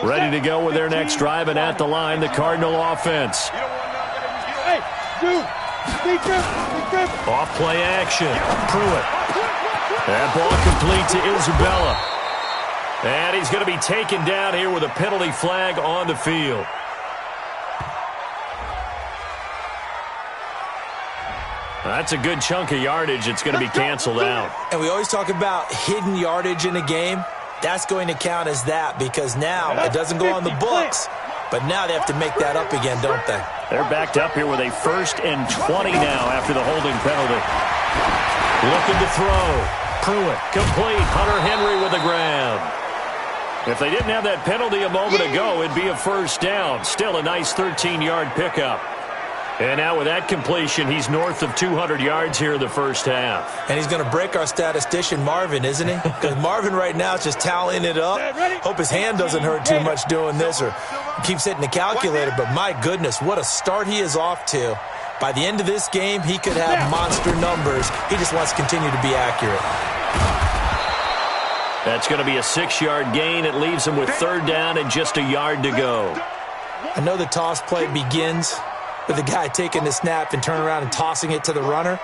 Ready to go with their next drive, and at the line, the Cardinal offense. Hey, dude. Off play action. Pruitt. That ball complete to Isabella. And he's going to be taken down here with a penalty flag on the field. That's a good chunk of yardage. It's going to be canceled out. And we always talk about hidden yardage in a game. That's going to count as that because now it doesn't go on the books. But now they have to make that up again, don't they? They're backed up here with a 1st and 20 now after the holding penalty. Looking to throw. Pruitt complete. Hunter Henry with a grab. If they didn't have that penalty a moment ago, it'd be a 1st down. Still a nice 13-yard pickup. And now with that completion, he's north of 200 yards here in the first half. And he's going to break our statistician, Marvin, isn't he? Because Marvin right now is just tallying it up. Hope his hand doesn't hurt too much doing this or keeps hitting the calculator. But my goodness, what a start he is off to. By the end of this game, he could have monster numbers. He just wants to continue to be accurate. That's going to be a 6-yard gain. It leaves him with 3rd down and just a yard to go. I know the toss play begins with the guy taking the snap and turning around and tossing it to the runner.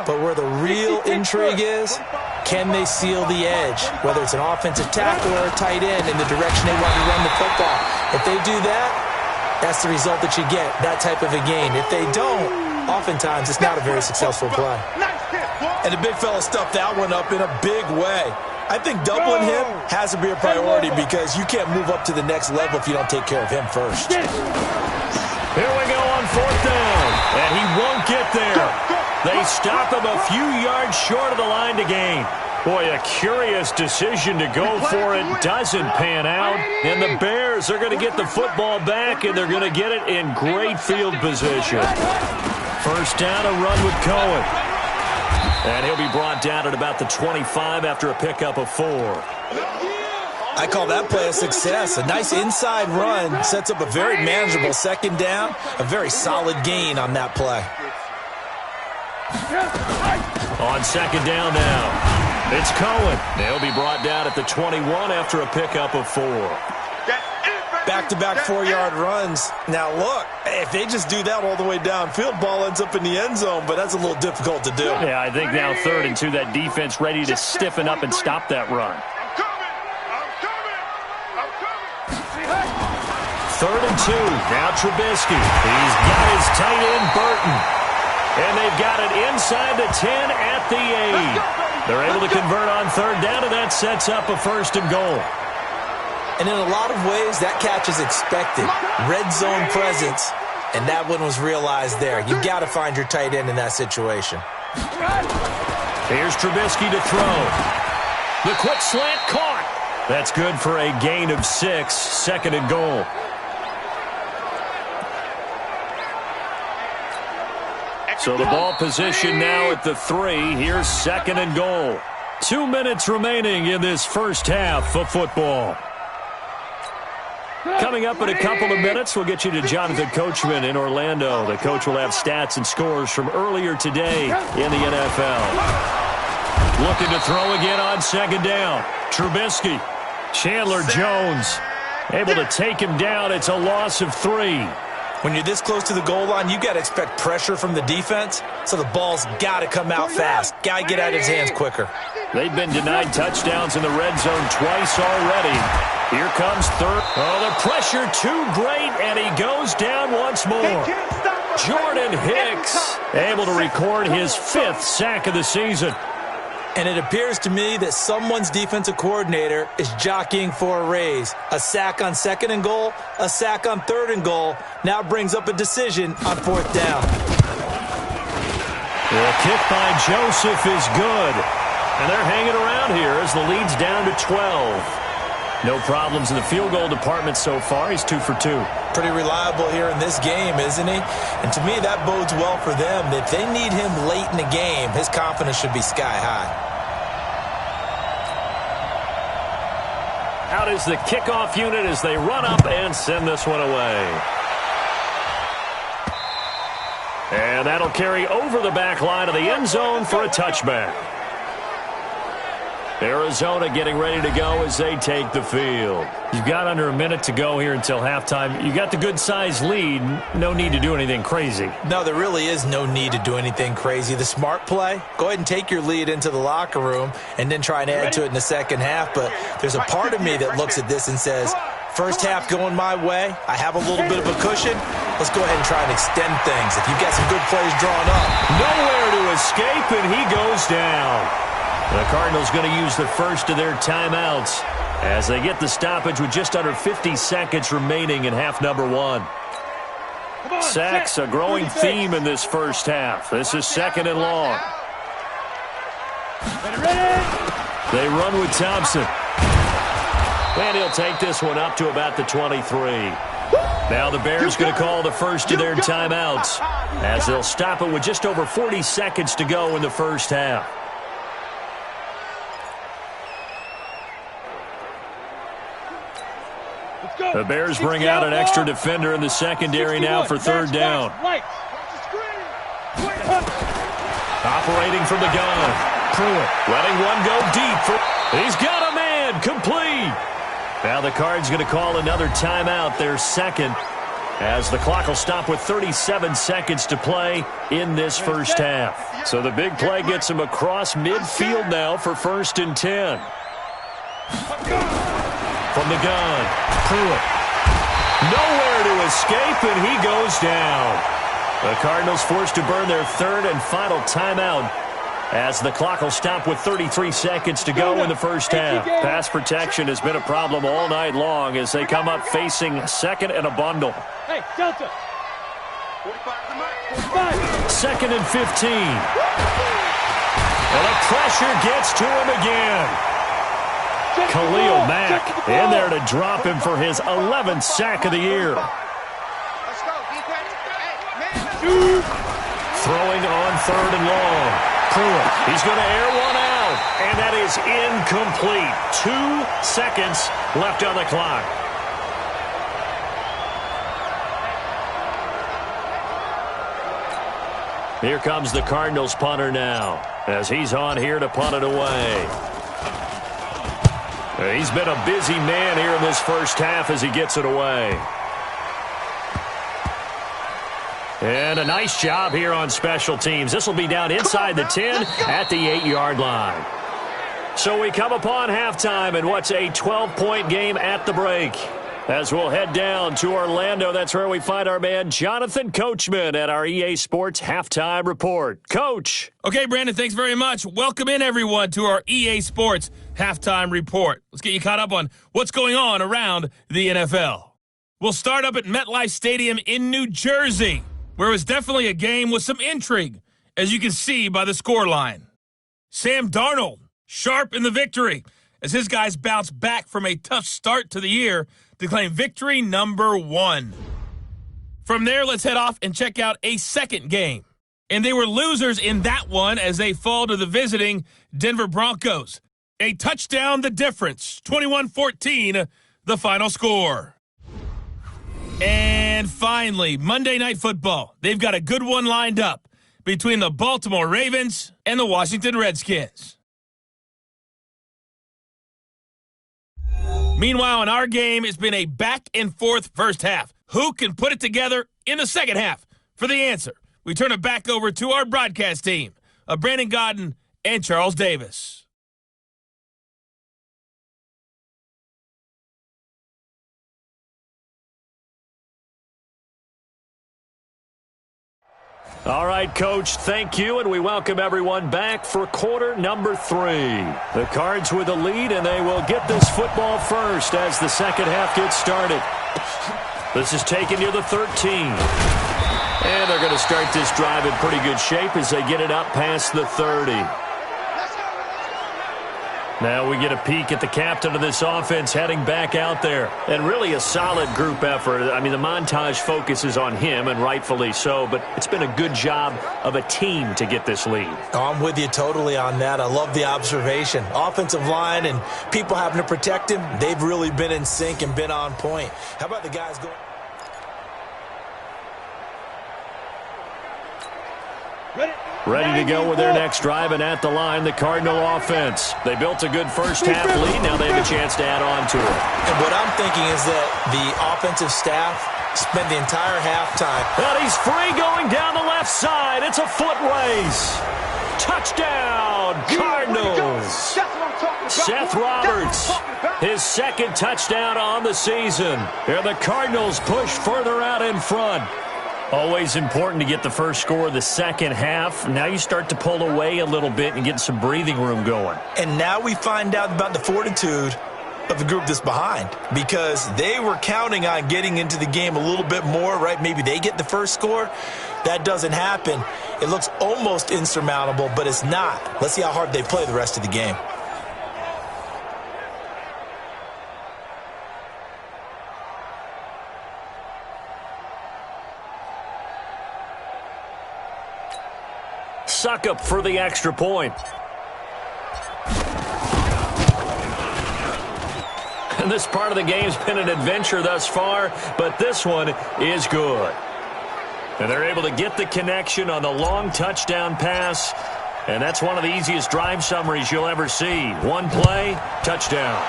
But where the real intrigue is, can they seal the edge, whether it's an offensive tackle or a tight end in the direction they want to run the football. If they do that, that's the result that you get, that type of a gain. If they don't, oftentimes it's not a very successful play. And the big fella stuffed that one up in a big way. I think doubling him has to be a priority because you can't move up to the next level if you don't take care of him first. Here we go on 4th down, and he won't get there. They stop him a few yards short of the line to gain. Boy, a curious decision to go for it. Doesn't pan out, and the Bears are going to get the football back, and they're going to get it in great field position. 1st down, a run with Cohen. And he'll be brought down at about the 25 after a pickup of 4. I call that play a success. A nice inside run sets up a very manageable 2nd down. A very solid gain on that play. On 2nd down now, it's Cohen. They'll be brought down at the 21 after a pickup of 4. Back-to-back 4-yard runs. Now, look, if they just do that all the way downfield, ball ends up in the end zone, but that's a little difficult to do. Yeah, I think now 3rd and 2, that defense ready to stiffen up and stop that run. 3rd and 2, now Trubisky. He's got his tight end, Burton. And they've got it inside the 10 at the 8. They're able to convert on 3rd down, and that sets up a 1st and goal. And in a lot of ways, that catch is expected. Red zone presence, and that one was realized there. You've got to find your tight end in that situation. Here's Trubisky to throw. The quick slant caught. That's good for a gain of 6, second and goal. So the ball position now at the 3. Here's second and goal. 2 minutes remaining in this first half of football. Coming up in a couple of minutes, we'll get you to Jonathan Coachman in Orlando. The coach will have stats and scores from earlier today in the NFL. Looking to throw again on second down. Trubisky. Chandler Jones able to take him down. It's a loss of 3. When you're this close to the goal line, you got to expect pressure from the defense, so the ball's got to come out fast. Got to get out of his hands quicker. They've been denied touchdowns in the red zone twice already. Here comes third. Oh, the pressure too great, and he goes down once more. Jordan Hicks able to record his 5th sack of the season. And it appears to me that someone's defensive coordinator is jockeying for a raise. A sack on second and goal, a sack on third and goal, now brings up a decision on fourth down. The kick by Joseph is good. And they're hanging around here as the lead's down to 12. No problems in the field goal department so far. He's 2 for 2. Pretty reliable here in this game, isn't he? And to me, that bodes well for them. If they need him late in the game, his confidence should be sky high. Out is the kickoff unit as they run up and send this one away. And that'll carry over the back line of the end zone for a touchback. Arizona getting ready to go as they take the field. You've got under a minute to go here until halftime. You got the good-sized lead. No need to do anything crazy. No, there really is no need to do anything crazy. The smart play, go ahead and take your lead into the locker room and then try and add to it in the second half. But there's a part of me that looks at this and says, first half going my way, I have a little bit of a cushion. Let's go ahead and try and extend things. If you've got some good plays drawn up. Nowhere to escape, and he goes down. The Cardinals going to use the first of their timeouts as they get the stoppage with just under 50 seconds remaining in half number 1. Sacks, a growing theme in this first half. This is second and long. They run with Thompson. And he'll take this one up to about the 23. Now the Bears going to call the first of their timeouts as they'll stop it with just over 40 seconds to go in the first half. The Bears bring out an extra defender in the secondary now for third down. Operating from the gun. Pruitt letting one go deep. He's got a man. Complete. Now the Cards going to call another timeout, their second, as the clock will stop with 37 seconds to play in this first half. So the big play gets him across midfield now for 1st and 10. From the gun, Pruitt. Nowhere to escape, and he goes down. The Cardinals forced to burn their third and final timeout as the clock will stop with 33 seconds to go in the first half. Pass protection has been a problem all night long as they come up facing second and a bundle. Hey, Delta. 2nd and 15. And the pressure gets to him again. Khalil Mack in there to drop him for his 11th sack of the year. Throwing on third and long. Pruitt, he's going to air one out, and that is incomplete. 2 seconds left on the clock. Here comes the Cardinals punter now as he's on here to punt it away. He's been a busy man here in this first half as he gets it away. And a nice job here on special teams. This will be down inside the 10 at the 8-yard line. So we come upon halftime in what's a 12-point game at the break. As we'll head down to Orlando, that's where we find our man Jonathan Coachman at our EA Sports Halftime Report. Coach. Okay, Brandon, thanks very much. Welcome in, everyone, to our EA Sports Halftime Report. Let's get you caught up on what's going on around the NFL. We'll start up at MetLife Stadium in New Jersey, where it was definitely a game with some intrigue, as you can see by the scoreline. Sam Darnold, sharp in the victory, as his guys bounce back from a tough start to the year to claim victory number 1. From there, let's head off and check out a second game. And they were losers in that one as they fall to the visiting Denver Broncos. A touchdown the difference, 21-14, the final score. And finally, Monday Night Football. They've got a good one lined up between the Baltimore Ravens and the Washington Redskins. Meanwhile, in our game, it's been a back-and-forth first half. Who can put it together in the second half? For the answer, we turn it back over to our broadcast team of Brandon Godden and Charles Davis. All right, Coach, thank you, and we welcome everyone back for quarter number 3. The Cards with the lead, and they will get this football first as the second half gets started. This is taken near the 13. And they're going to start this drive in pretty good shape as they get it up past the 30. Now we get a peek at the captain of this offense heading back out there. And really a solid group effort. I mean, the montage focuses on him, and rightfully so, but it's been a good job of a team to get this lead. Oh, I'm with you totally on that. I love the observation. Offensive line and people having to protect him, they've really been in sync and been on point. How about the guys going... Ready to go with their next drive, and at the line, the Cardinal offense. They built a good first-half lead. Now they have a chance to add on to it. And what I'm thinking is that the offensive staff spent the entire halftime. And he's free going down the left side. It's a foot race. Touchdown, Cardinals. Seth Roberts, his second touchdown on the season. And the Cardinals push further out in front. Always important to get the first score of the second half. Now you start to pull away a little bit and get some breathing room going. And now we find out about the fortitude of the group that's behind, because they were counting on getting into the game a little bit more, right? Maybe they get the first score. That doesn't happen. It looks almost insurmountable, but it's not. Let's see how hard they play the rest of the game. Suckup for the extra point. And this part of the game's been an adventure thus far, but this one is good. And they're able to get the connection on the long touchdown pass, and that's one of the easiest drive summaries you'll ever see. One play, touchdown.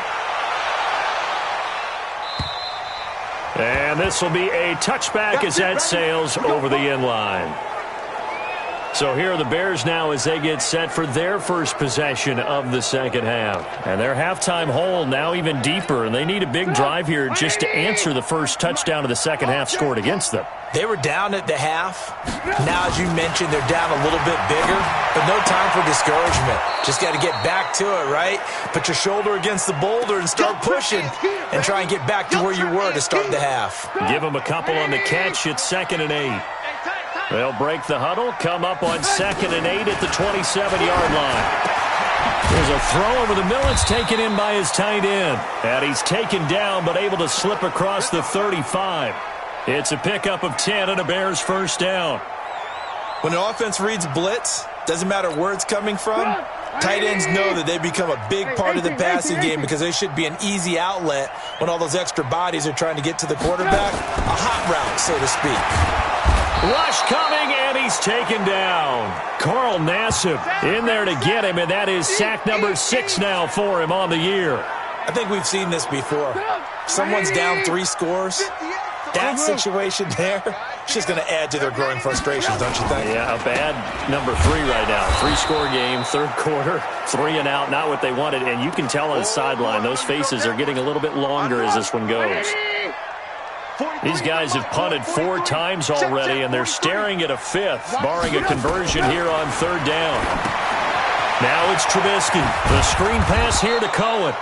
And this will be a touchback as that sails over the end line. So here are the Bears now as they get set for their first possession of the second half. And their halftime hole now even deeper, and they need a big drive here just to answer the first touchdown of the second half scored against them. They were down at the half. Now, as you mentioned, they're down a little bit bigger, but no time for discouragement. Just got to get back to it, right? Put your shoulder against the boulder and start pushing and try and get back to where you were to start the half. Give them a couple on the catch. It's 2nd and 8. They'll break the huddle, come up on 2nd and 8 at the 27-yard line. There's a throw over the middle. It's taken in by his tight end. And he's taken down but able to slip across the 35. It's a pickup of 10 and a Bears first down. When an offense reads blitz, doesn't matter where it's coming from, tight ends know that they become a big part of the passing game because they should be an easy outlet when all those extra bodies are trying to get to the quarterback. A hot route, so to speak. Rush coming, and he's taken down. Carl Nassib in there to get him, and that is sack number 6 now for him on the year. I think we've seen this before. Someone's down 3 scores. That situation there, it's just going to add to their growing frustrations, don't you think? Yeah, a bad number 3 right now. 3-score game, third quarter, 3 and out, not what they wanted. And you can tell on the sideline, those faces are getting a little bit longer as this one goes. These guys have punted 4 times already, and they're staring at a 5th, barring a conversion here on 3rd down. Now it's Trubisky. The screen pass here to Cohen.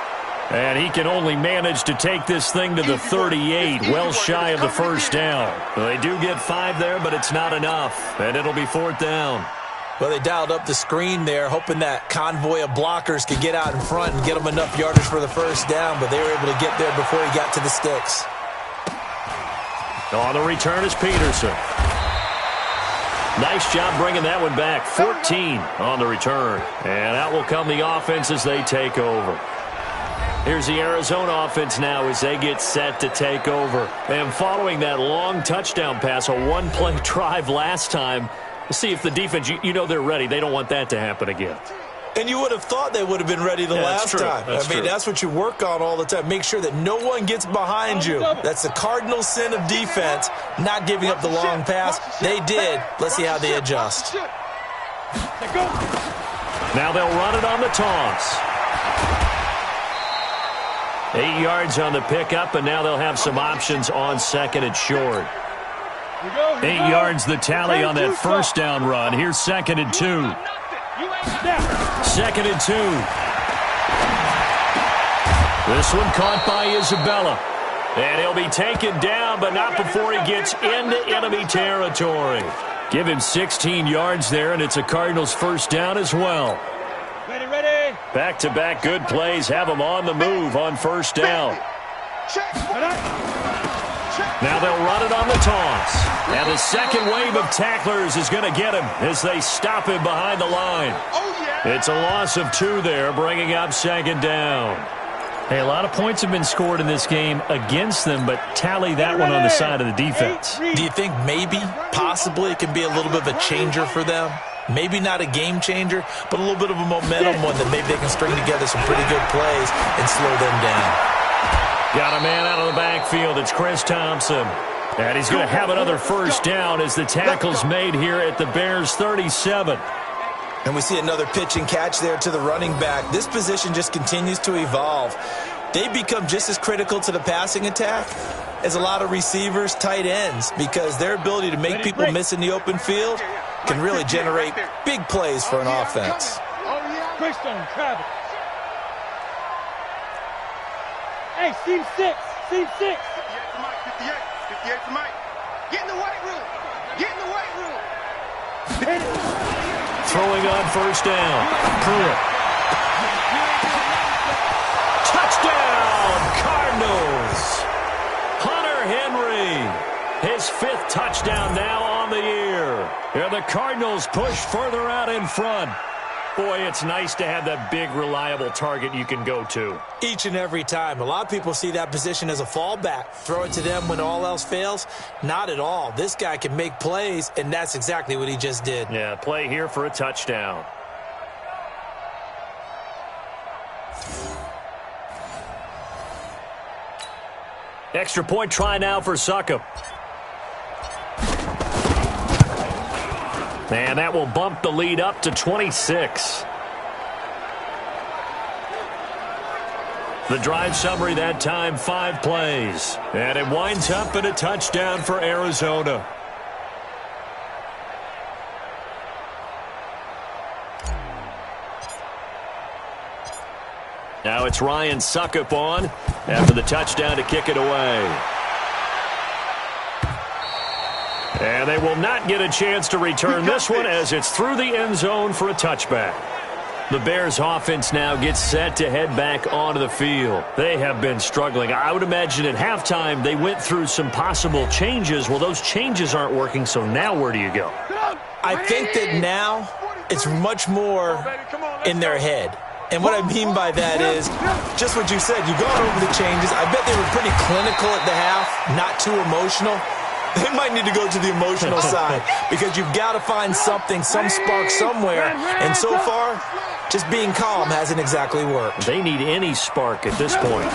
And he can only manage to take this thing to the 38, well shy of the first down. They do get 5 there, but it's not enough, and it'll be 4th down. Well, they dialed up the screen there, hoping that convoy of blockers could get out in front and get them enough yardage for the first down, but they were able to get there before he got to the sticks. On the return is Peterson. Nice job bringing that one back. 14 on the return. And out will come the offense as they take over. Here's the Arizona offense now as they get set to take over. And following that long touchdown pass, a one-play drive last time, let's see if the defense, you know they're ready. They don't want that to happen again. And you would have thought they would have been ready the last time. That's what you work on all the time. Make sure that no one gets behind you. That's the cardinal sin of defense, not giving up the long pass. They did. Let's see how they adjust. Now they'll run it on the toss. 8 yards on the pickup, and now they'll have some options on second and short. 8 yards the tally on that first down run. Here's second and 2. Second and 2. This one caught by Isabella. And he'll be taken down, but not before he gets into enemy territory. Give him 16 yards there, and it's a Cardinals first down as well. Ready. Back-to-back good plays have them on the move on first down. Now they'll run it on the toss. And the second wave of tacklers is going to get him as they stop him behind the line. It's a loss of 2 there, bringing up second down. Hey, a lot of points have been scored in this game against them, but tally that one on the side of the defense. Do you think maybe, possibly, it can be a little bit of a changer for them? Maybe not a game changer, but a little bit of a momentum one that maybe they can string together some pretty good plays and slow them down. Got a man out of the backfield. It's Chris Thompson. And he's going to have another first down as the tackle's made here at the Bears' 37. And we see another pitch and catch there to the running back. This position just continues to evolve. They become just as critical to the passing attack as a lot of receivers, tight ends, because their ability to make people miss in the open field can really generate big plays for an offense. Christian, Travis. Hey, seam 6. 58 for Mike. Get in the weight room. Throwing on first down. Pruitt. Touchdown, Cardinals. Hunter Henry. His 5th touchdown now on the year. And the Cardinals push further out in front. Boy, it's nice to have that big, reliable target you can go to. Each and every time. A lot of people see that position as a fallback. Throw it to them when all else fails. Not at all. This guy can make plays, and that's exactly what he just did. Yeah, play here for a touchdown. Extra point try now for Succop. And that will bump the lead up to 26. The drive summary that time, 5 plays. And it winds up in a touchdown for Arizona. Now it's Ryan Succop on after the touchdown to kick it away. And they will not get a chance to return this one as it's through the end zone for a touchback. The Bears offense now gets set to head back onto the field. They have been struggling. I would imagine at halftime they went through some possible changes. Well, those changes aren't working, so now where do you go? I think that now it's much more in their head. And what I mean by that is just what you said. You've gone over the changes. I bet they were pretty clinical at the half, not too emotional. They might need to go to the emotional side because you've got to find something, some spark somewhere. And so far, just being calm hasn't exactly worked. They need any spark at this point.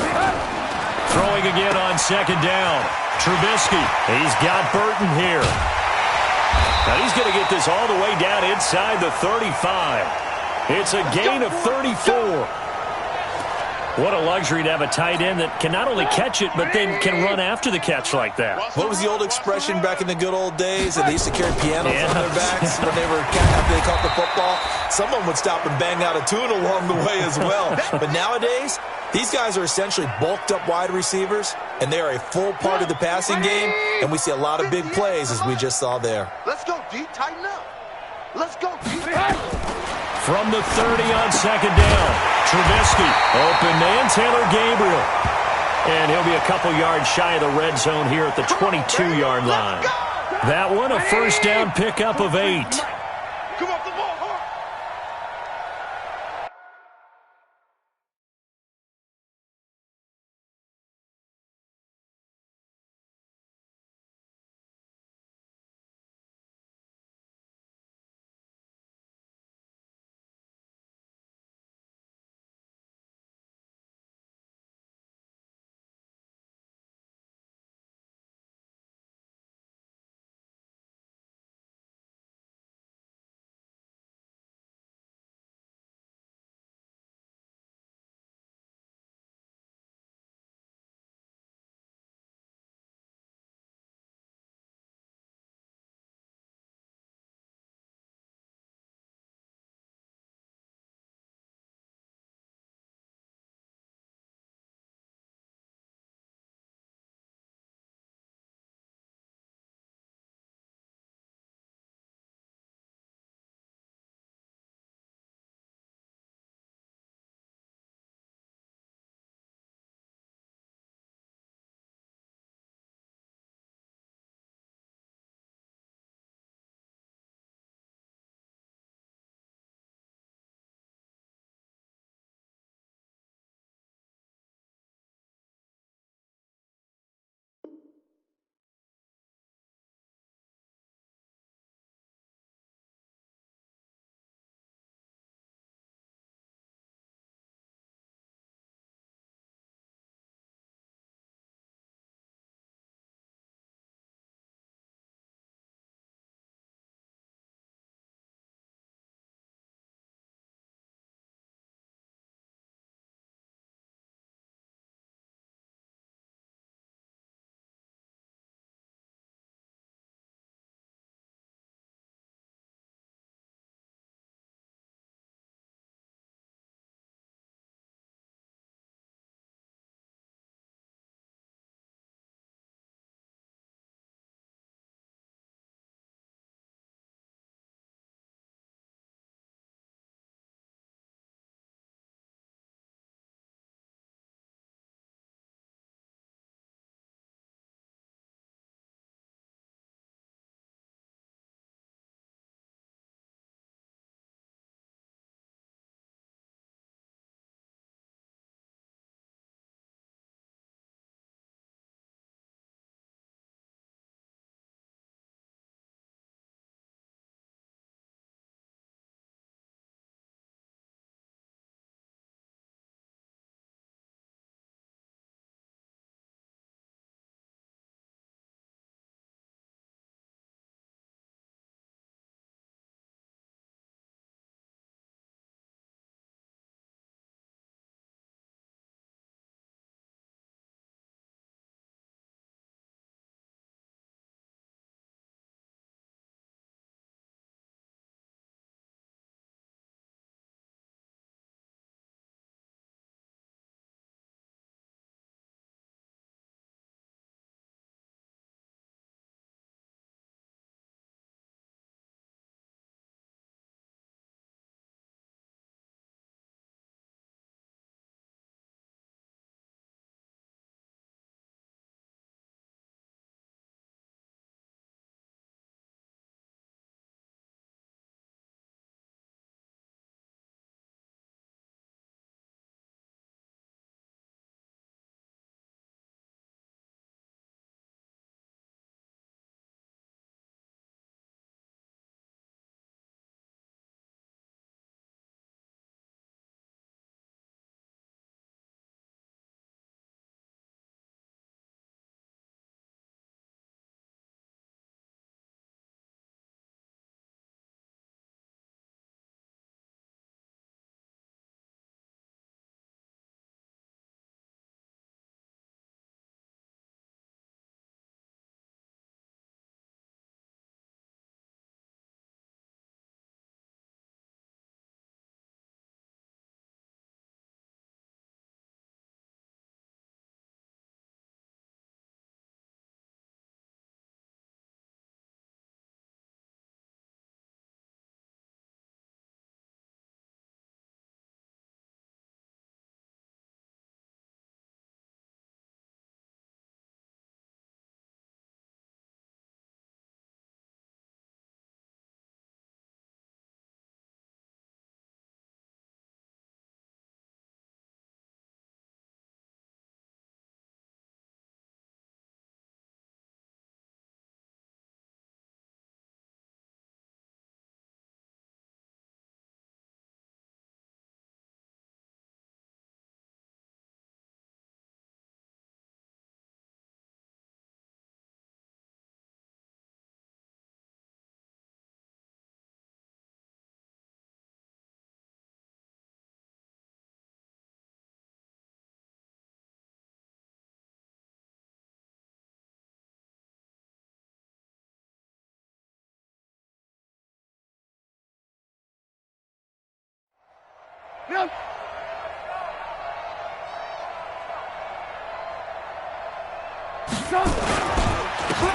Throwing again on second down. Trubisky. He's got Burton here. Now he's going to get this all the way down inside the 35. It's a gain of 34. What a luxury to have a tight end that can not only catch it, but then can run after the catch like that. What was the old expression back in the good old days? That they used to carry pianos on their backs when they were after they caught the football. Someone would stop and bang out a tune along the way as well. But nowadays, these guys are essentially bulked up wide receivers, and they are a full part of the passing game, and we see a lot of big plays as we just saw there. Let's go, D. Tighten up. Let's go. From the 30 on second down, Trubisky, open man, Taylor Gabriel. And he'll be a couple yards shy of the red zone here at the 22-yard line. That one, a first down pickup of 8.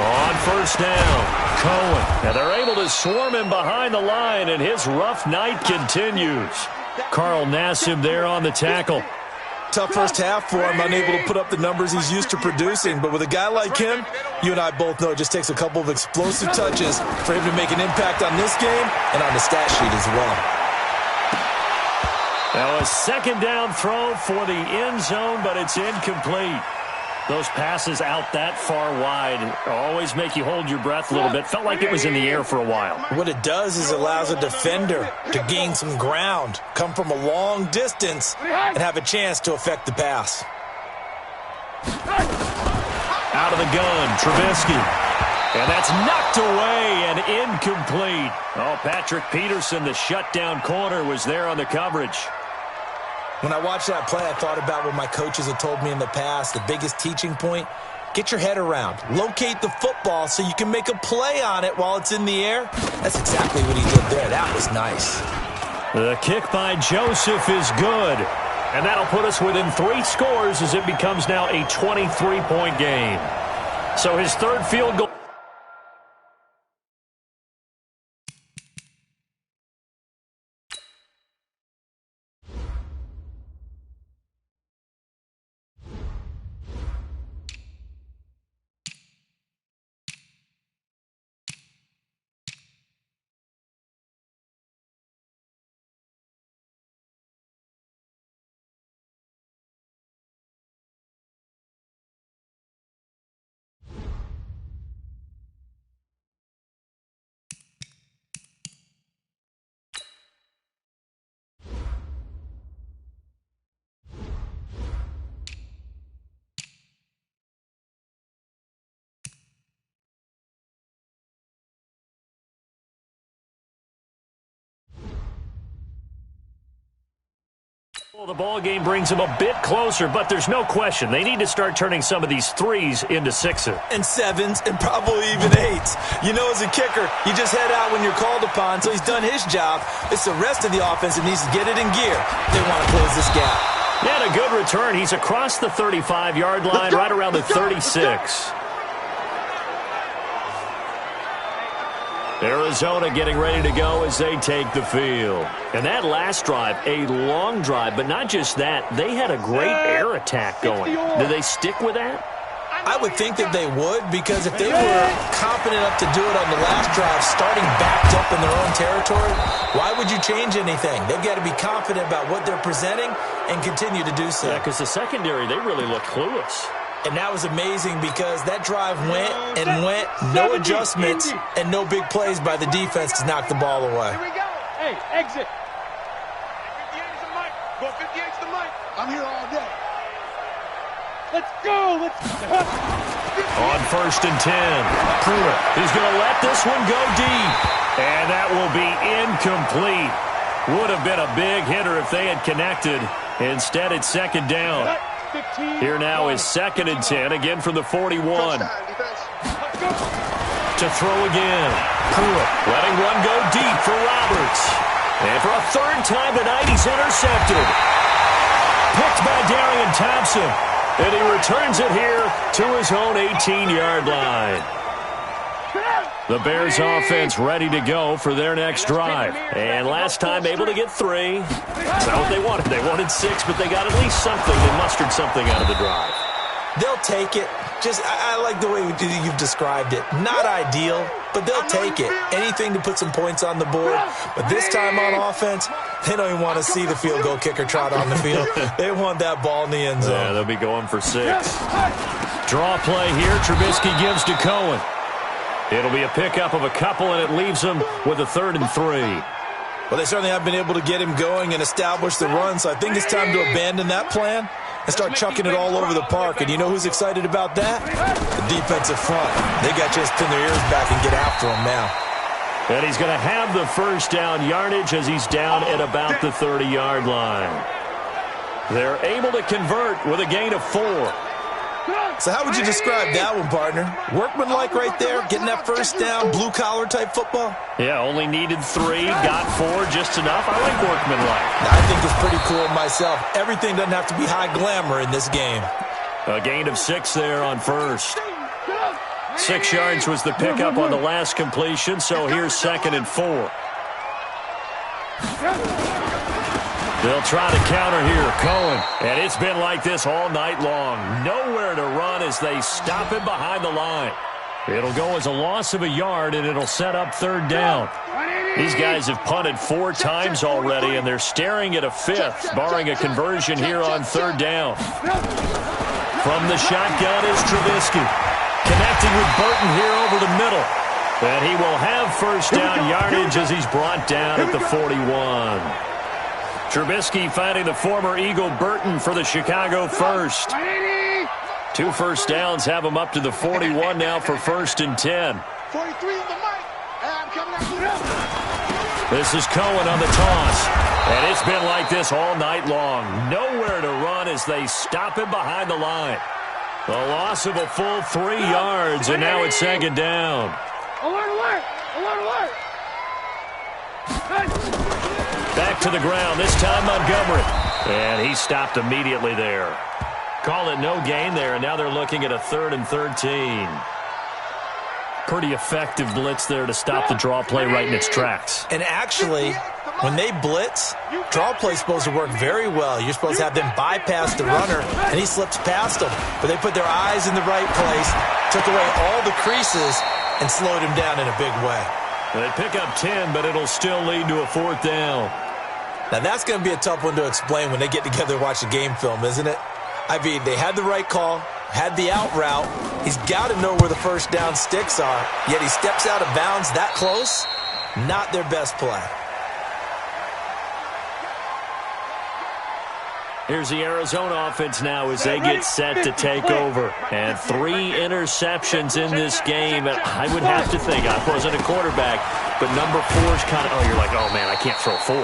On first down, Cohen. And they're able to swarm him behind the line, and his rough night continues. Carl Nassib there on the tackle. Tough first half for him, unable to put up the numbers he's used to producing. But with a guy like him, you and I both know it just takes a couple of explosive touches for him to make an impact on this game and on the stat sheet as well. Now a second down throw for the end zone, but it's incomplete. Those passes out that far wide always make you hold your breath a little bit. Felt like it was in the air for a while. What it does is it allows a defender to gain some ground, come from a long distance, and have a chance to affect the pass. Out of the gun, Trubisky. And that's knocked away and incomplete. Oh, Patrick Peterson, the shutdown corner, was there on the coverage. When I watched that play, I thought about what my coaches had told me in the past. The biggest teaching point, get your head around. Locate the football so you can make a play on it while it's in the air. That's exactly what he did there. That was nice. The kick by Joseph is good. And that'll put us within 3 scores as it becomes now a 23-point game. So his third field goal. Well, the ball game brings them a bit closer, but there's no question they need to start turning some of these 3s into 6s. And 7s and probably even 8s. You know, as a kicker, you just head out when you're called upon, so he's done his job. It's the rest of the offense that needs to get it in gear. They want to close this gap. Yeah, and a good return. He's across the 35-yard line, right around the 36. Arizona getting ready to go as they take the field. And that last drive, a long drive, but not just that. They had a great air attack going. Do they stick with that? I would think that they would, because if they were confident enough to do it on the last drive, starting backed up in their own territory, why would you change anything? They've got to be confident about what they're presenting and continue to do so. Yeah, because the secondary, they really look clueless. And that was amazing because that drive went and went, no adjustments and no big plays by the defense to knock the ball away. Here we go. Hey, exit. 58's the mic. Go 58's the mic. I'm here all day. Let's go. On first and 10, Pruitt is going to let this one go deep. And that will be incomplete. Would have been a big hitter if they had connected. Instead, it's second down. Here now is second and 10, again from the 41. To throw again. Pruitt letting one go deep for Roberts. And for a third time tonight, he's intercepted. Picked by Darian Thompson. And he returns it here to his own 18-yard line. The Bears offense ready to go for their next drive. And last time able to get 3. That's not what they wanted. They wanted 6, but they got at least something. They mustered something out of the drive. They'll take it. I like the way you've described it. Not ideal, but they'll take it. Anything to put some points on the board. But this time on offense, they don't even want to see the field goal kicker trot on the field. They want that ball in the end zone. Yeah, they'll be going for 6. Draw play here. Trubisky gives to Cohen. It'll be a pickup of a couple, and it leaves them with a 3rd and 3. Well, they certainly have been able to get him going and establish the run, so I think it's time to abandon that plan and start chucking it all over the park. And you know who's excited about that? The defensive front. They got a chance to pin their ears back and get after him now. And he's going to have the first down yardage as he's down at about the 30-yard line. They're able to convert with a gain of 4. So how would you describe that one, partner? Workmanlike right there, getting that first down, blue-collar type football? Yeah, only needed 3, got 4, just enough. I like workmanlike. I think it's pretty cool myself. Everything doesn't have to be high glamour in this game. A gain of 6 there on first. 6 yards was the pickup on the last completion, so here's 2nd and 4. They'll try to counter here. Cohen. And it's been like this all night long. Nowhere to run as they stop him behind the line. It'll go as a loss of a yard, and it'll set up 3rd down. These guys have punted 4 times already, and they're staring at a 5th, barring a conversion here on 3rd down. From the shotgun is Trubisky. Connecting with Burton here over the middle. And he will have first down yardage as he's brought down at the 41. Trubisky finding the former Eagle Burton for the Chicago first. 2 first downs have him up to the 41 now for 1st and 10. 43 in the mic. I'm coming after you. This is Cohen on the toss. And it's been like this all night long. Nowhere to run as they stop him behind the line. The loss of a full 3 yards, and now it's 2nd down. Alert, alert! Alert, alert! Back to the ground, this time Montgomery. And he stopped immediately there. Call it no gain there, and now they're looking at a 3rd and 13. Pretty effective blitz there to stop the draw play right in its tracks. And actually, when they blitz, draw play's supposed to work very well. You're supposed to have them bypass the runner, and he slips past them. But they put their eyes in the right place, took away all the creases, and slowed him down in a big way. They pick up 10, but it'll still lead to a 4th down. Now, that's going to be a tough one to explain when they get together and watch the game film, isn't it? I mean, they had the right call, had the out route. He's got to know where the first down sticks are, yet he steps out of bounds that close. Not their best play. Here's the Arizona offense now as they get set to take over. And 3 interceptions in this game. And I would have to think, I wasn't a quarterback, but number 4 is kind of, you're like, oh, man, I can't throw 4.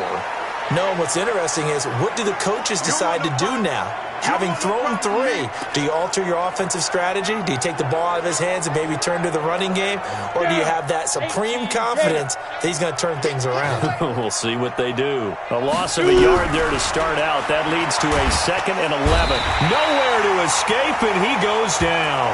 No, and what's interesting is, what do the coaches decide to do now? Having thrown 3, do you alter your offensive strategy? Do you take the ball out of his hands and maybe turn to the running game? Or do you have that supreme confidence that he's going to turn things around? We'll see what they do. A loss of a yard there to start out. That leads to a 2nd and 11. Nowhere to escape, and he goes down.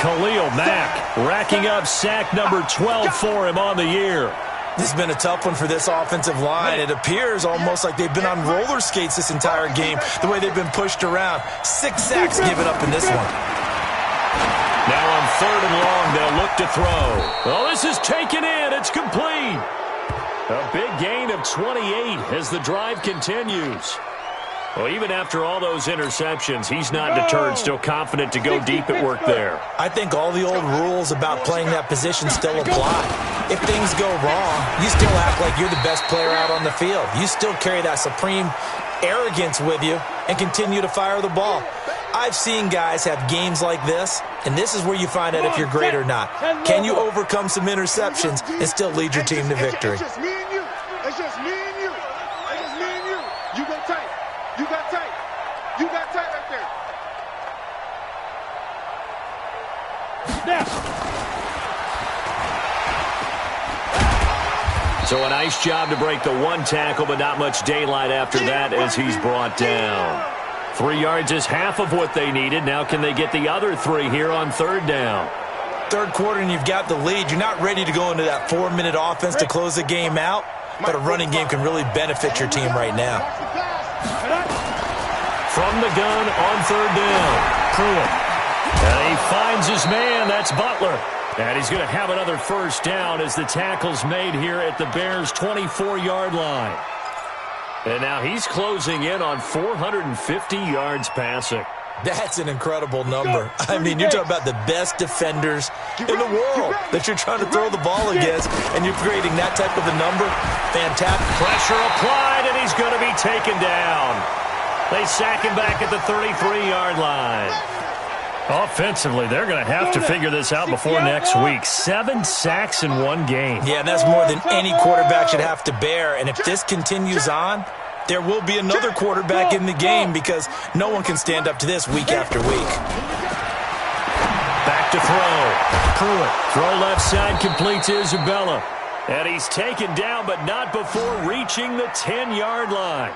Khalil Mack racking up sack number 12 for him on the year. This has been a tough one for this offensive line. It appears almost like they've been on roller skates this entire game, the way they've been pushed around. 6 sacks given up in this one. Now on 3rd and long, they'll look to throw. Oh, this is taken in. It's complete. A big gain of 28 as the drive continues. Well, even after all those interceptions, he's not deterred, still confident to go deep at work there. I think all the old rules about playing that position still apply. If things go wrong, you still act like you're the best player out on the field. You still carry that supreme arrogance with you and continue to fire the ball. I've seen guys have games like this, and this is where you find out if you're great or not. Can you overcome some interceptions and still lead your team to victory? It's just me and you. It's just me and you. It's just me and you. You go tight. You got tight. You got tight right there. So a nice job to break the 1 tackle, but not much daylight after that as he's brought down. 3 yards is half of what they needed. Now can they get the other 3 here on 3rd down? 3rd quarter and you've got the lead. You're not ready to go into that 4-minute offense to close the game out, but a running game can really benefit your team right now. From the gun on 3rd down, Pruitt. And he finds his man. That's Butler. And he's going to have another first down as the tackle's made here at the Bears' 24-yard line. And now he's closing in on 450 yards passing. That's an incredible number. I mean, you're talking about the best defenders in the world that you're trying to throw the ball against, and you're creating that type of a number. Fantastic. Pressure applied, and he's going to be taken down. They sack him back at the 33-yard line. Offensively, they're going to have to figure this out before next week. 7 sacks in 1 game. Yeah, and that's more than any quarterback should have to bear. And if this continues on, there will be another quarterback in the game because no one can stand up to this week after week. back to throw. Pruitt. Throw left side completes Isabella. And he's taken down, but not before reaching the 10-yard line.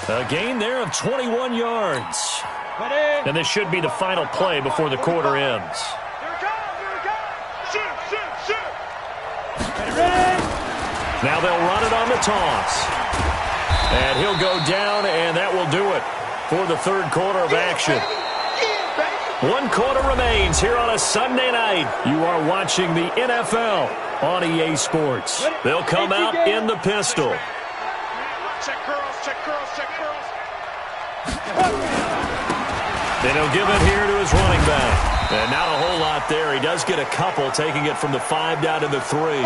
A gain there of 21 yards. And this should be the final play before the quarter ends. Now they'll run it on the toss. And he'll go down, and that will do it for the third quarter of action. 1 quarter remains here on a Sunday night. You are watching the NFL on EA Sports. They'll come out in the pistol. Check girls, check girls, check girls. Then he'll give it here to his running back. And not a whole lot there. He does get a couple, taking it from the 5 down to the 3.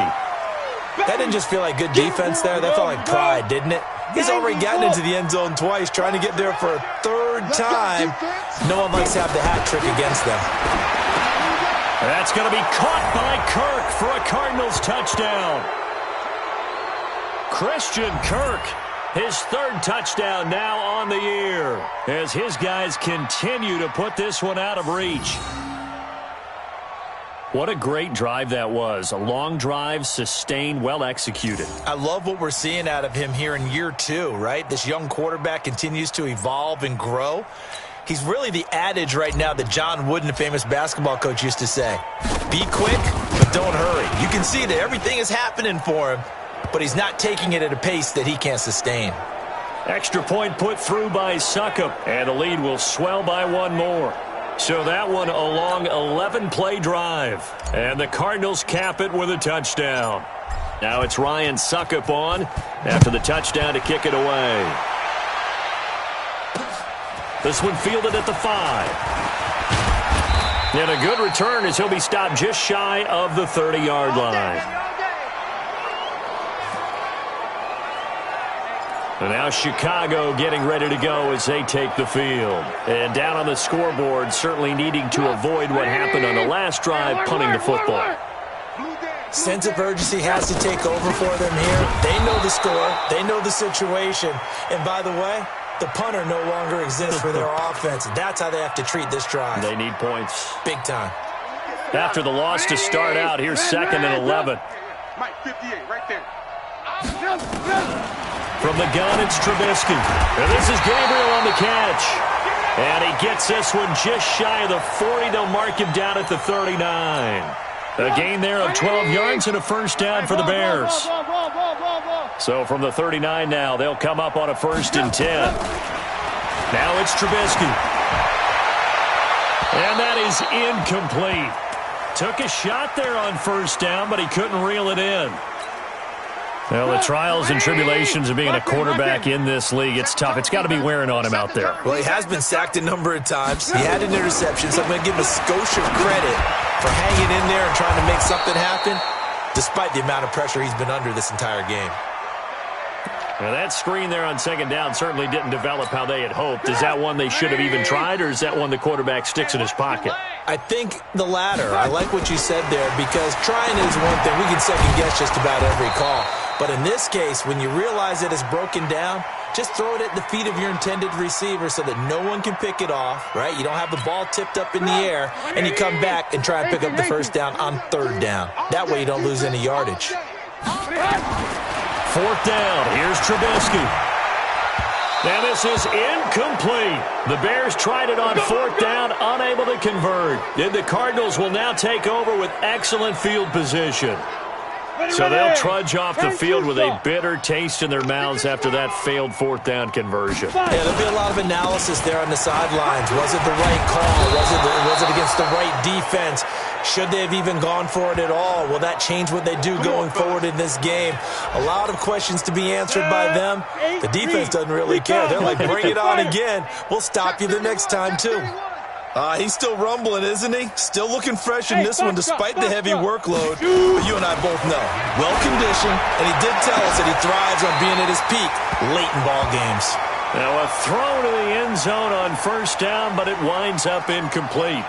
That didn't just feel like good defense there. That felt like pride, didn't it? He's already gotten into the end zone twice, trying to get there for a third time. No one likes to have the hat trick against them. That's going to be caught by Kirk for a Cardinals touchdown. Christian Kirk, his third touchdown now on the year, as his guys continue to put this one out of reach. What a great drive that was. A long drive, sustained, well executed. I love what we're seeing out of him here in year 2, right? This young quarterback continues to evolve and grow. He's really the adage right now that John Wooden, a famous basketball coach, used to say. Be quick, but don't hurry. You can see that everything is happening for him, but he's not taking it at a pace that he can't sustain. Extra point put through by Succop, and the lead will swell by 1 more. So that one a long 11-play drive. And the Cardinals cap it with a touchdown. Now it's Ryan Succop on after the touchdown to kick it away. This one fielded at the 5. And a good return as he'll be stopped just shy of the 30-yard line. And now Chicago getting ready to go as they take the field. And down on the scoreboard, certainly needing to avoid what happened on the last drive, punting the football. Sense of urgency has to take over for them here. They know the score. They know the situation. And by the way, the punter no longer exists for their offense. That's how they have to treat this drive. They need points. Big time. After the loss to start out, here's 2nd and 11. Mike, 58, right there. From the gun, it's Trubisky. And this is Gabriel on the catch. And he gets this one just shy of the 40. They'll mark him down at the 39. A gain there of 12 yards and a first down for the Bears. So from the 39 now, they'll come up on a 1st and 10. Now it's Trubisky. And that is incomplete. Took a shot there on 1st down, but he couldn't reel it in. Well, the trials and tribulations of being a quarterback in this league, it's tough. It's got to be wearing on him out there. Well, he has been sacked a number of times. He had an interception, so I'm going to give him a skosh of credit for hanging in there and trying to make something happen, despite the amount of pressure he's been under this entire game. Now, that screen there on 2nd down certainly didn't develop how they had hoped. Is that one they should have even tried, or is that one the quarterback sticks in his pocket? I think the latter. I like what you said there, because trying is one thing. We can second-guess just about every call. But in this case, when you realize that it's broken down, just throw it at the feet of your intended receiver so that no one can pick it off, right? You don't have the ball tipped up in the air, and you come back and try and pick up the 1st down on 3rd down. That way you don't lose any yardage. 4th down. Here's Trubisky. Now this is incomplete. The Bears tried it on 4th down, unable to convert. And the Cardinals will now take over with excellent field position. So they'll trudge off the field with a bitter taste in their mouths after that failed 4th down conversion. Yeah, there'll be a lot of analysis there on the sidelines. Was it the right call? Was it against the right defense? Should they have even gone for it at all? Will that change what they do going forward in this game? A lot of questions to be answered by them. The defense doesn't really care. They're like, bring it on again. We'll stop you the next time, too. He's still rumbling, isn't he? Still looking fresh in this one despite the heavy workload. But you and I both know, well-conditioned, and he did tell us that he thrives on being at his peak late in ball games. Now a throw to the end zone on 1st down, but it winds up incomplete.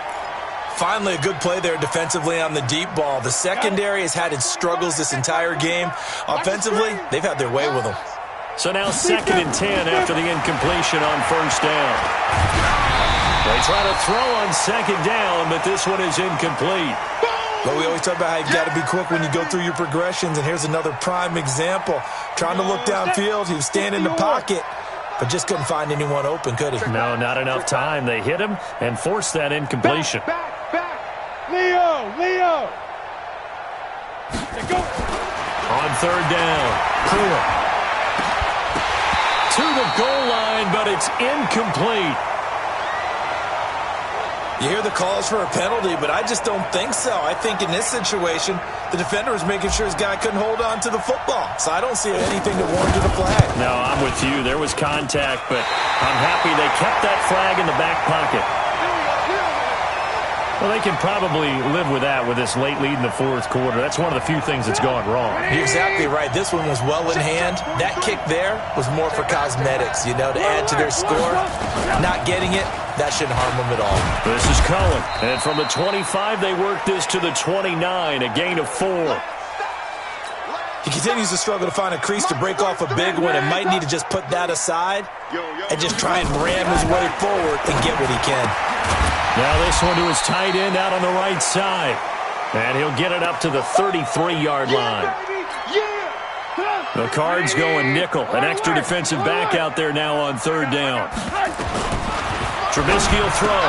Finally, a good play there defensively on the deep ball. The secondary has had its struggles this entire game. Offensively, they've had their way with them. So now 2nd and 10 after the incompletion on 1st down. They try to throw on second down, but this one is incomplete. But we always talk about how you've got to be quick when you go through your progressions, and here's another prime example. Trying to look downfield, he was standing in the pocket, but just couldn't find anyone open, could he? No, not enough time. They hit him and forced that incompletion. Back. Leo. Go. On third down, Clear. To the goal line, but it's incomplete. You hear the calls for a penalty, but I just don't think so. I think in this situation, the defender was making sure his guy couldn't hold on to the football. So I don't see anything that warranted a flag. No, I'm with you. There was contact, but I'm happy they kept that flag in the back pocket. Well, they can probably live with that with this late lead in the fourth quarter. That's one of the few things that's gone wrong. You're exactly right. This one was well in hand. That kick there was more for cosmetics, to add to their score. Not getting it, that shouldn't harm them at all. This is Cohen. And from the 25, they work this to the 29, a gain of 4. He continues to struggle to find a crease to break off a big one and might need to just put that aside and just try and ram his way forward and get what he can. Now this one to his tight end out on the right side. And he'll get it up to the 33-yard line. The Cards going nickel. An extra defensive back out there now on third down. Trubisky will throw.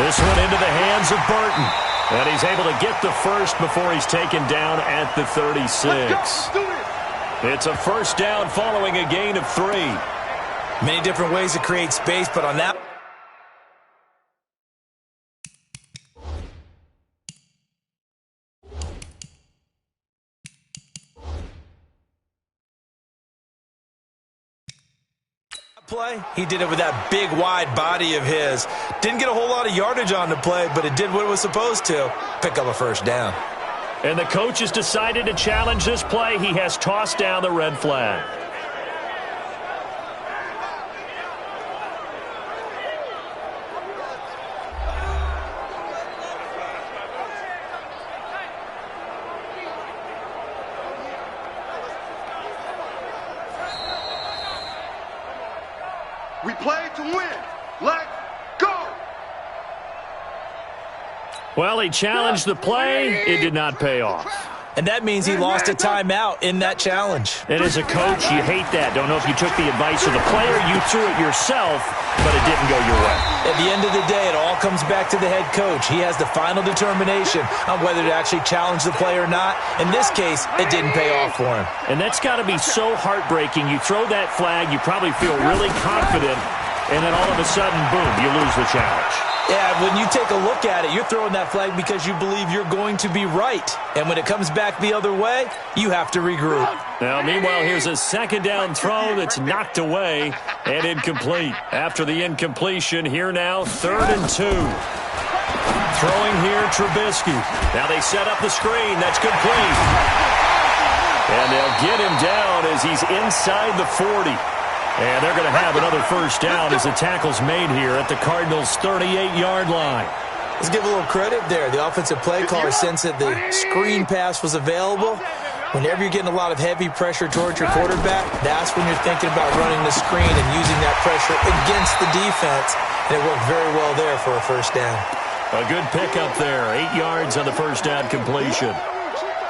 This one into the hands of Burton. And he's able to get the first before he's taken down at the 36. It's a first down following a gain of 3. Many different ways to create space, but on that play, he did it with that big, wide body of his. Didn't get a whole lot of yardage on the play, but it did what it was supposed to. Pick up a first down. And the coach has decided to challenge this play. He has tossed down the red flag. We play to win. Let's go. Well, he challenged the play. It did not pay off. And that means he lost a timeout in that challenge. And as a coach, you hate that. Don't know if you took the advice of the player, you threw it yourself, but it didn't go your way. At the end of the day, it all comes back to the head coach. He has the final determination on whether to actually challenge the play or not. In this case, it didn't pay off for him. And that's got to be so heartbreaking. You throw that flag, you probably feel really confident, and then all of a sudden, boom, you lose the challenge. Yeah, when you take a look at it, you're throwing that flag because you believe you're going to be right. And when it comes back the other way, you have to regroup. Now, meanwhile, here's a second down throw that's knocked away and incomplete. After the incompletion, here now, 3rd and 2. Throwing here, Trubisky. Now they set up the screen. That's complete. And they'll get him down as he's inside the 40. And they're going to have another first down as the tackle's made here at the Cardinals' 38-yard line. Let's give a little credit there. The offensive play caller sensed that the screen pass was available. Whenever you're getting a lot of heavy pressure towards your quarterback, that's when you're thinking about running the screen and using that pressure against the defense. And it worked very well there for a first down. A good pickup there. 8 yards on the first down completion.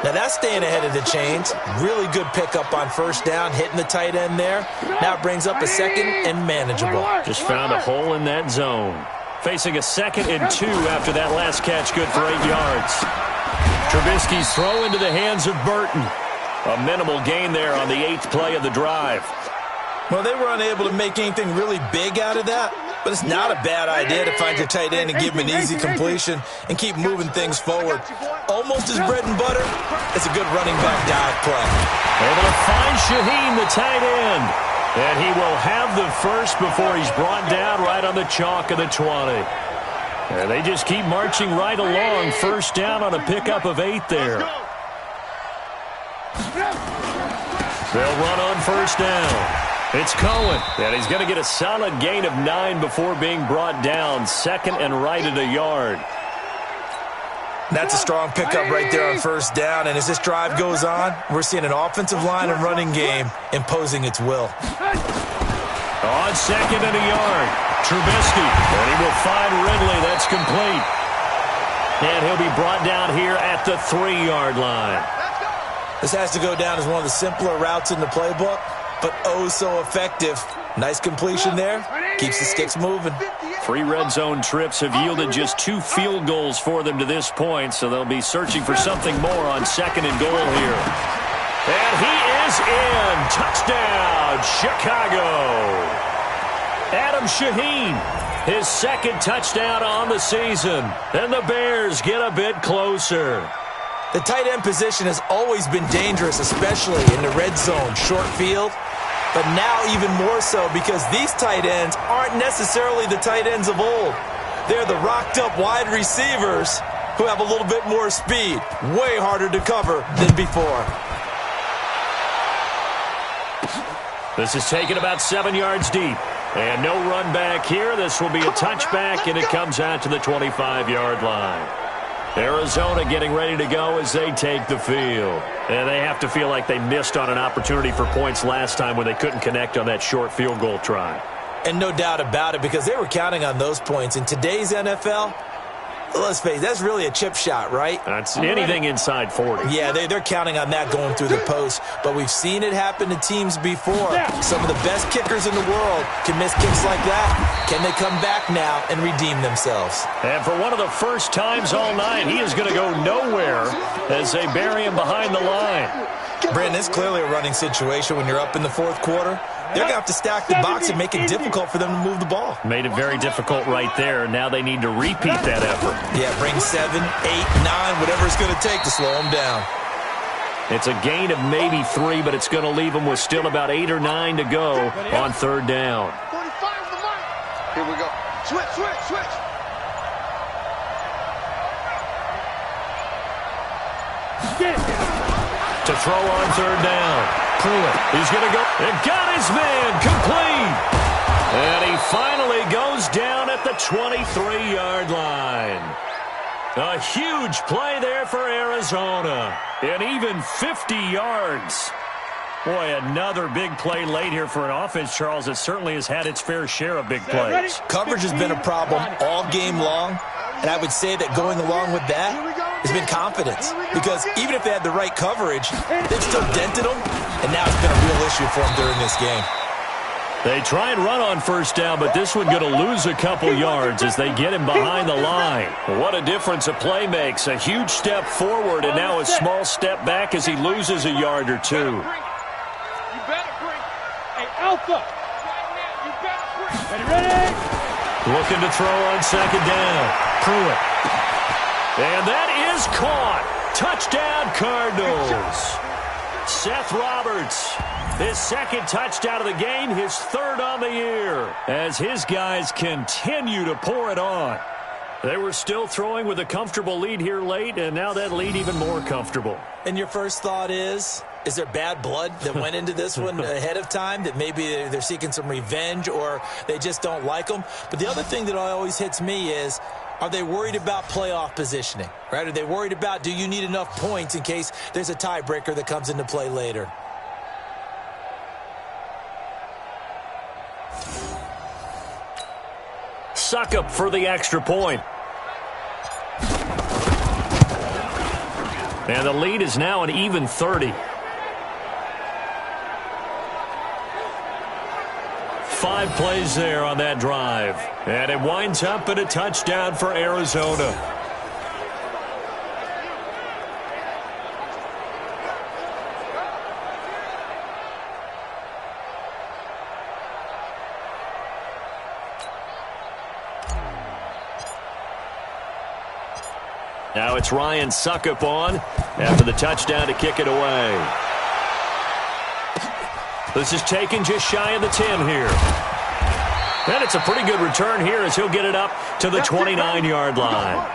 Now that's staying ahead of the chains. Really good pickup on first down, hitting the tight end there. Now it brings up a second and manageable. Just found a hole in that zone. Facing a 2nd and 2 after that last catch, good for 8 yards. Trubisky's throw into the hands of Burton. A minimal gain there on the 8th play of the drive. Well, they were unable to make anything really big out of that, but it's not a bad idea to find your tight end and give him an easy completion and keep moving things forward. Almost his bread and butter. It's a good running back dive play. Able to find Shaheen, the tight end. And he will have the first before he's brought down right on the chalk of the 20. And they just keep marching right along. First down on a pickup of 8 there. They'll run on first down. It's Cohen, and he's going to get a solid gain of 9 before being brought down. 2nd and right at a yard. That's a strong pickup right there on first down, and as this drive goes on, we're seeing an offensive line and running game imposing its will. On second and a yard, Trubisky, and he will find Ridley. That's complete. And he'll be brought down here at the 3-yard line. This has to go down as one of the simpler routes in the playbook, but oh so effective. Nice completion there. Keeps the sticks moving. 3 red zone trips have yielded just 2 field goals for them to this point, so they'll be searching for something more on second and goal here. And he is in. Touchdown, Chicago. Adam Shaheen, his second touchdown on the season. And the Bears get a bit closer. The tight end position has always been dangerous, especially in the red zone, short field. But now even more so because these tight ends aren't necessarily the tight ends of old. They're the rocked-up wide receivers who have a little bit more speed. Way harder to cover than before. This is taken about 7 yards deep. And no run back here. This will be a touchback, and it comes out to the 25-yard line. Arizona getting ready to go as they take the field. And they have to feel like they missed on an opportunity for points last time when they couldn't connect on that short field goal try. And no doubt about it, because they were counting on those points. In today's NFL, let's face it, that's really a chip shot, right? That's anything inside 40. Yeah, they're counting on that going through the post. But we've seen it happen to teams before. Some of the best kickers in the world can miss kicks like that. Can they come back now and redeem themselves? And for one of the first times all night, he is going to go nowhere as they bury him behind the line. Brandon, it's clearly a running situation when you're up in the fourth quarter. They're going to have to stack the box and make it difficult for them to move the ball. Made it very difficult right there. Now they need to repeat that effort. Yeah, bring 7, 8, 9, whatever it's going to take to slow them down. It's a gain of maybe 3, but it's going to leave them with still about 8 or 9 to go on third down. 45's the mark. Here we go. Switch, switch, switch. To throw on third down. Pruitt. He's going to go. And got his man complete. And he finally goes down at the 23-yard line. A huge play there for Arizona. And even 50 yards. Boy, another big play late here for an offense, Charles, that certainly has had its fair share of big plays. Coverage has been a problem all game long. And I would say that going along with that has been confidence. Because even if they had the right coverage, they've still dented them. And now it's been a real issue for them during this game. They try and run on first down, but this one going to lose a couple yards as they get him behind the line. What a difference a play makes. A huge step forward and now a small step back as he loses a yard or 2. You better bring. Hey, Alpha. You better bring. Ready? Looking to throw on second down. Pruitt. And that is caught. Touchdown, Cardinals. Seth Roberts, his second touchdown of the game, his third on the year, as his guys continue to pour it on. They were still throwing with a comfortable lead here late, and now that lead even more comfortable. And your first thought is there bad blood that went into this one ahead of time, that maybe they're seeking some revenge or they just don't like them? But the other thing that always hits me is, are they worried about playoff positioning, right? Are they worried about, do you need enough points in case there's a tiebreaker that comes into play later? Suckup for the extra point. And the lead is now an even 30. 5 plays there on that drive. And it winds up in a touchdown for Arizona. Now it's Ryan Suckup on after the touchdown to kick it away. This is taken just shy of the 10 here. And it's a pretty good return here as he'll get it up to the 29-yard line.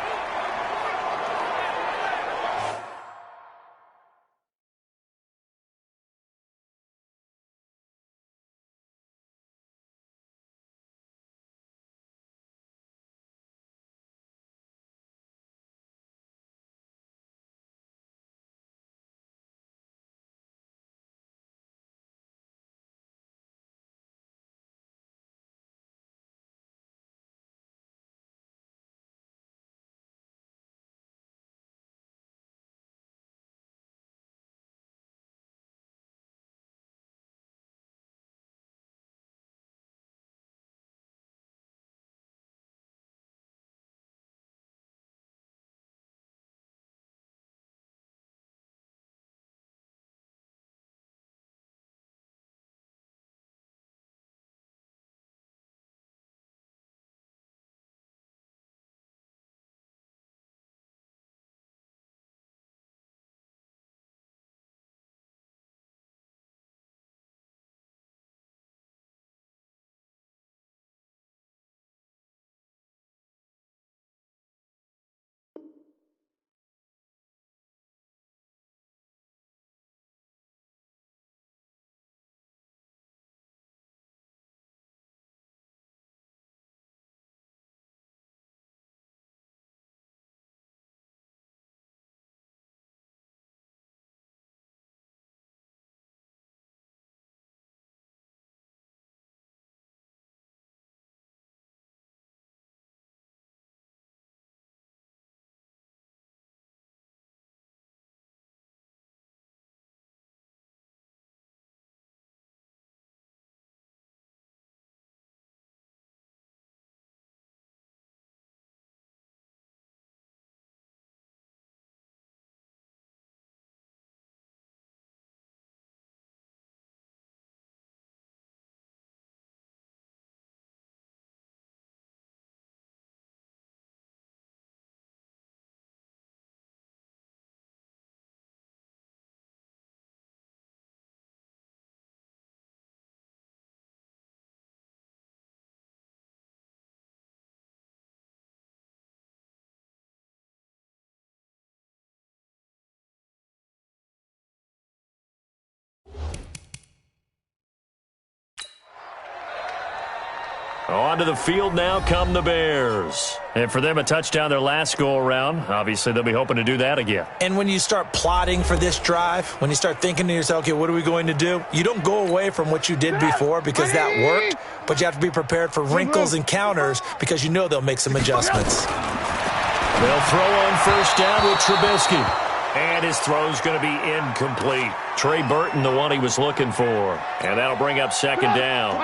Onto the field now come the Bears. And for them, a touchdown their last go-around. Obviously, they'll be hoping to do that again. And when you start plotting for this drive, when you start thinking to yourself, okay, what are we going to do? You don't go away from what you did before because that worked, but you have to be prepared for wrinkles and counters because you know they'll make some adjustments. They'll throw on first down with Trubisky. And his throw's going to be incomplete. Trey Burton, the one he was looking for. And that'll bring up second down.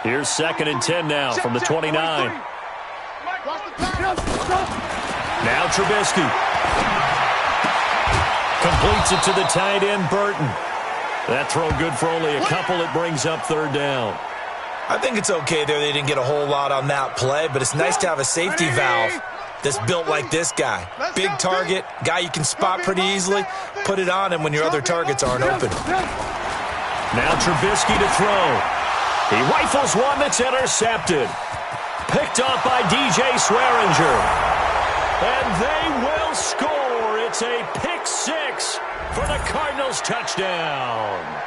Here's 2nd and 10 now from the 29. Now Trubisky. Completes it to the tight end, Burton. That throw good for only a couple. It brings up 3rd down. I think it's okay there. They didn't get a whole lot on that play, but it's nice to have a safety valve that's built like this guy. Big target, guy you can spot pretty easily. Put it on him when your other targets aren't open. Now Trubisky to throw. He rifles one that's intercepted. Picked up by DJ Swearinger. And they will score. It's a pick 6 for the Cardinals touchdown.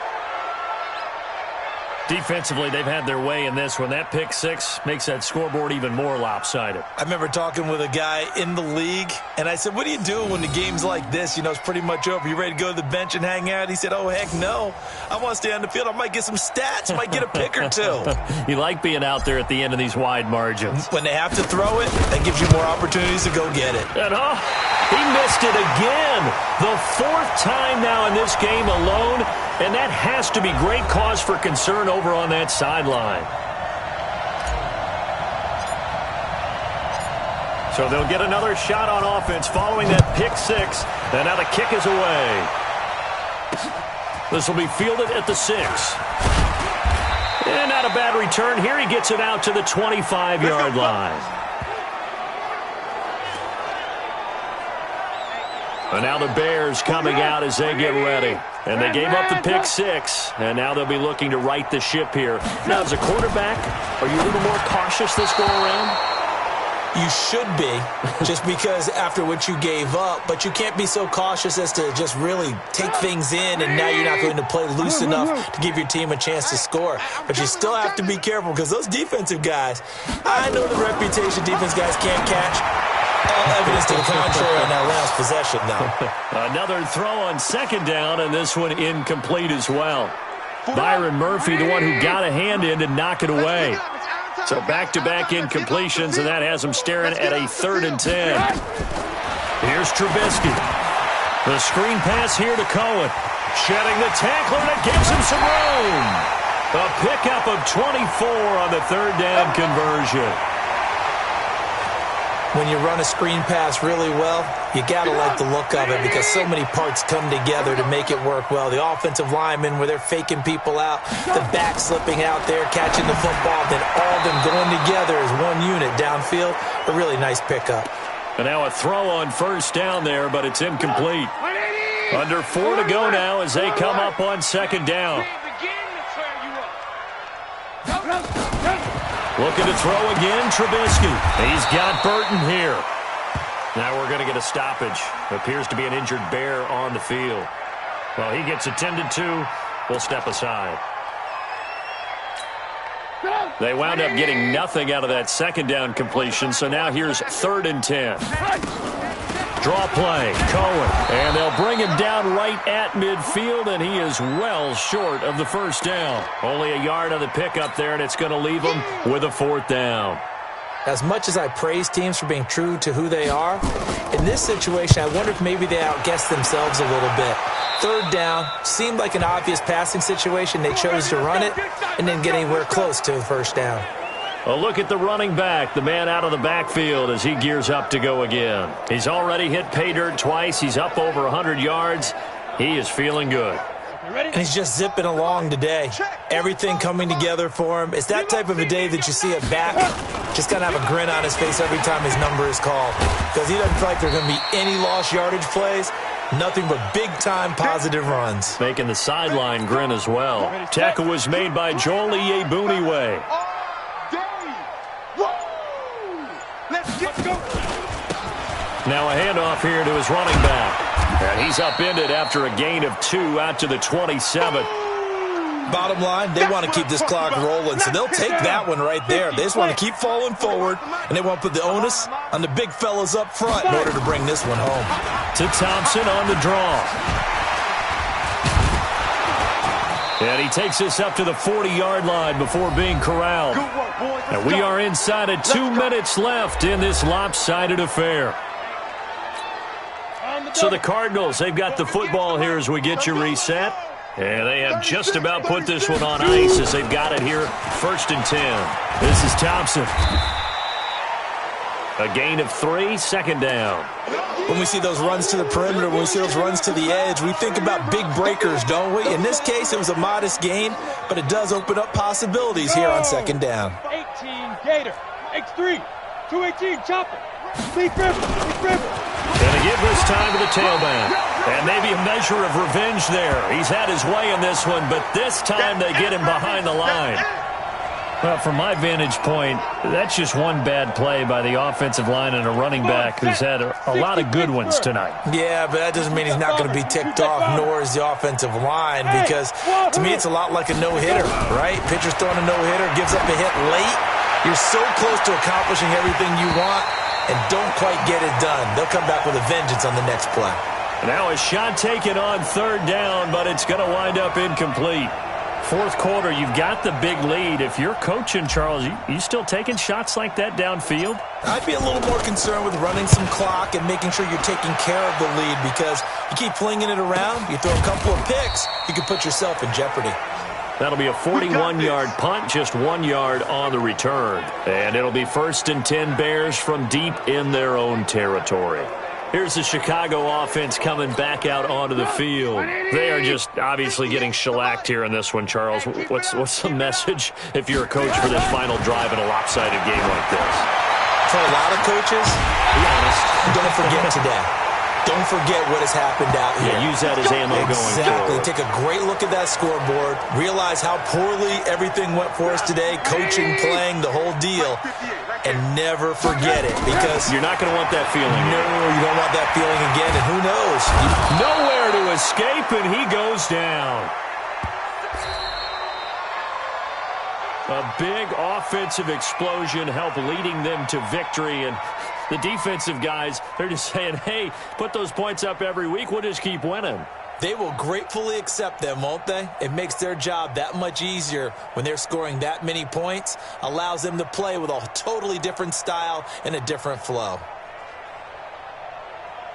Defensively, they've had their way in this one. That pick 6 makes that scoreboard even more lopsided. I remember talking with a guy in the league, and I said, what do you do when the game's like this? You know, it's pretty much over. You ready to go to the bench and hang out? He said, oh, heck no. I want to stay on the field. I might get some stats. Might get a pick or two. You like being out there at the end of these wide margins. When they have to throw it, that gives you more opportunities to go get it. And he missed it again. The 4th time now in this game alone. And that has to be great cause for concern over on that sideline. So they'll get another shot on offense following that pick 6. And now the kick is away. This will be fielded at the 6. And not a bad return. Here he gets it out to the 25-yard line. And now the Bears coming out as they get ready. And they gave up the pick 6, and now they'll be looking to right the ship here. Now, as a quarterback, are you a little more cautious this go-around? You should be, just because after what you gave up, but you can't be so cautious as to just really take things in, and now you're not going to play loose enough to give your team a chance to score. But you still have to be careful because those defensive guys, I know the reputation defense guys can't catch. All evidence to the contrary on that last possession now. Another throw on 2nd down, and this one incomplete as well. Byron Murphy, the one who got a hand in to knock it away. So back-to-back incompletions, and that has him staring at a 3rd and 10. Here's Trubisky. The screen pass here to Cohen. Shedding the tackler, that gives him some room. A pickup of 24 on the 3rd down conversion. When you run a screen pass really well, you got to like the look of it because so many parts come together to make it work well. The offensive linemen, where they're faking people out, the back slipping out there, catching the football, then all of them going together as one unit downfield. A really nice pickup. And now a throw on first down there, but it's incomplete. Under 4 to go now as they come up on 2nd down. Looking to throw again, Trubisky. He's got Burton here. Now we're going to get a stoppage. Appears to be an injured Bear on the field. Well, he gets attended to. We'll step aside. They wound up getting nothing out of that 2nd down completion, so now here's 3rd and 10. Draw play, Cohen, and they'll bring him down right at midfield, and he is well short of the 1st down. Only a yard on the pickup there, and it's going to leave him with a 4th down. As much as I praise teams for being true to who they are, in this situation, I wonder if maybe they outguessed themselves a little bit. 3rd down, seemed like an obvious passing situation. They chose to run it and didn't get anywhere close to the 1st down. A look at the running back, the man out of the backfield as he gears up to go again. He's already hit pay dirt twice. He's up over 100 yards. He is feeling good. And he's just zipping along today. Everything coming together for him. It's that type of a day that you see a back just kind of have a grin on his face every time his number is called. Because he doesn't feel like there are going to be any lost yardage plays. Nothing but big-time positive runs. Making the sideline grin as well. Tackle was made by Joel Iyiegbuniwe. Now a handoff here to his running back. And he's upended after a gain of 2 out to the 27. Bottom line, they want to keep this clock rolling, so they'll take that one right there. They just want to keep falling forward, and they want to put the onus on the big fellas up front in order to bring this one home. To Thompson on the draw. And he takes us up to the 40-yard line before being corralled. And we are inside of 2 minutes left in this lopsided affair. So the Cardinals, they've got the football here as we get you reset. And they have just about put this one on ice as they've got it here, 1st and 10. This is Thompson. A gain of 3, 2nd down. When we see those runs to the perimeter, when we see those runs to the edge, we think about big breakers, don't we? In this case, it was a modest gain, but it does open up possibilities here on 2nd down. 18 Gator, X3, 218 Chopper, Lee River. Going to give this time to the tailback. And maybe a measure of revenge there. He's had his way in this one, but this time they get him behind the line. Well, from my vantage point, that's just one bad play by the offensive line and a running back who's had a lot of good ones tonight. Yeah, but that doesn't mean he's not going to be ticked off, nor is the offensive line, because to me it's a lot like a no-hitter, right? Pitcher's throwing a no-hitter, gives up a hit late. You're so close to accomplishing everything you want and don't quite get it done. They'll come back with a vengeance on the next play. Now a shot taken on 3rd down, but it's going to wind up incomplete. 4th quarter, you've got the big lead. If you're coaching, Charles, you still taking shots like that downfield? I'd be a little more concerned with running some clock and making sure you're taking care of the lead, because you keep flinging it around, you throw a couple of picks, you can put yourself in jeopardy. That'll be a 41-yard punt, just 1 yard on the return. And it'll be 1st and 10 Bears from deep in their own territory. Here's the Chicago offense coming back out onto the field. They are just obviously getting shellacked here in this one, Charles. What's the message if you're a coach for this final drive in a lopsided game like this? For a lot of coaches, be honest, don't forget today. Don't forget what has happened out here. Yeah, use that as ammo going forward. Exactly. Take a great look at that scoreboard. Realize how poorly everything went for us today, coaching, playing, the whole deal. And never forget it, because you're not going to want that feeling. No, you don't want that feeling again, and who knows? Nowhere to escape, and he goes down. A big offensive explosion helped leading them to victory, and the defensive guys, they're just saying, hey, put those points up every week, we'll just keep winning. They will gratefully accept them, won't they? It makes their job that much easier when they're scoring that many points, allows them to play with a totally different style and a different flow.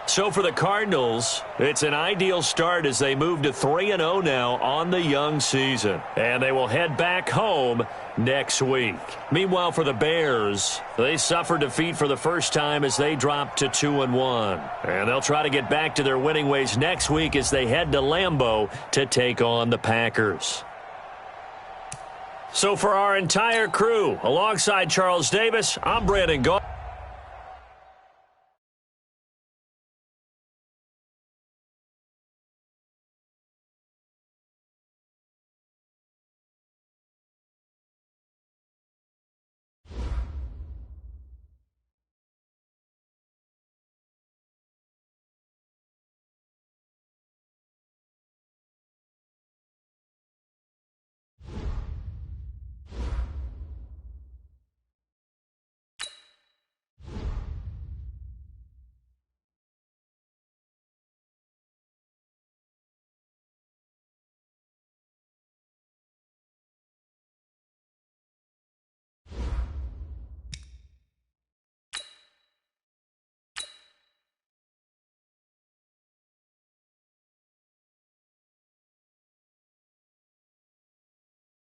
So for the Cardinals, it's an ideal start as they move to 3-0 now on the young season. And they will head back home next week. Meanwhile, for the Bears, they suffered defeat for the first time as they dropped to 2-1. And they'll try to get back to their winning ways next week as they head to Lambeau to take on the Packers. So for our entire crew, alongside Charles Davis, I'm Brandon Gault.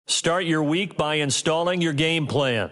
Start your week by installing your game plan.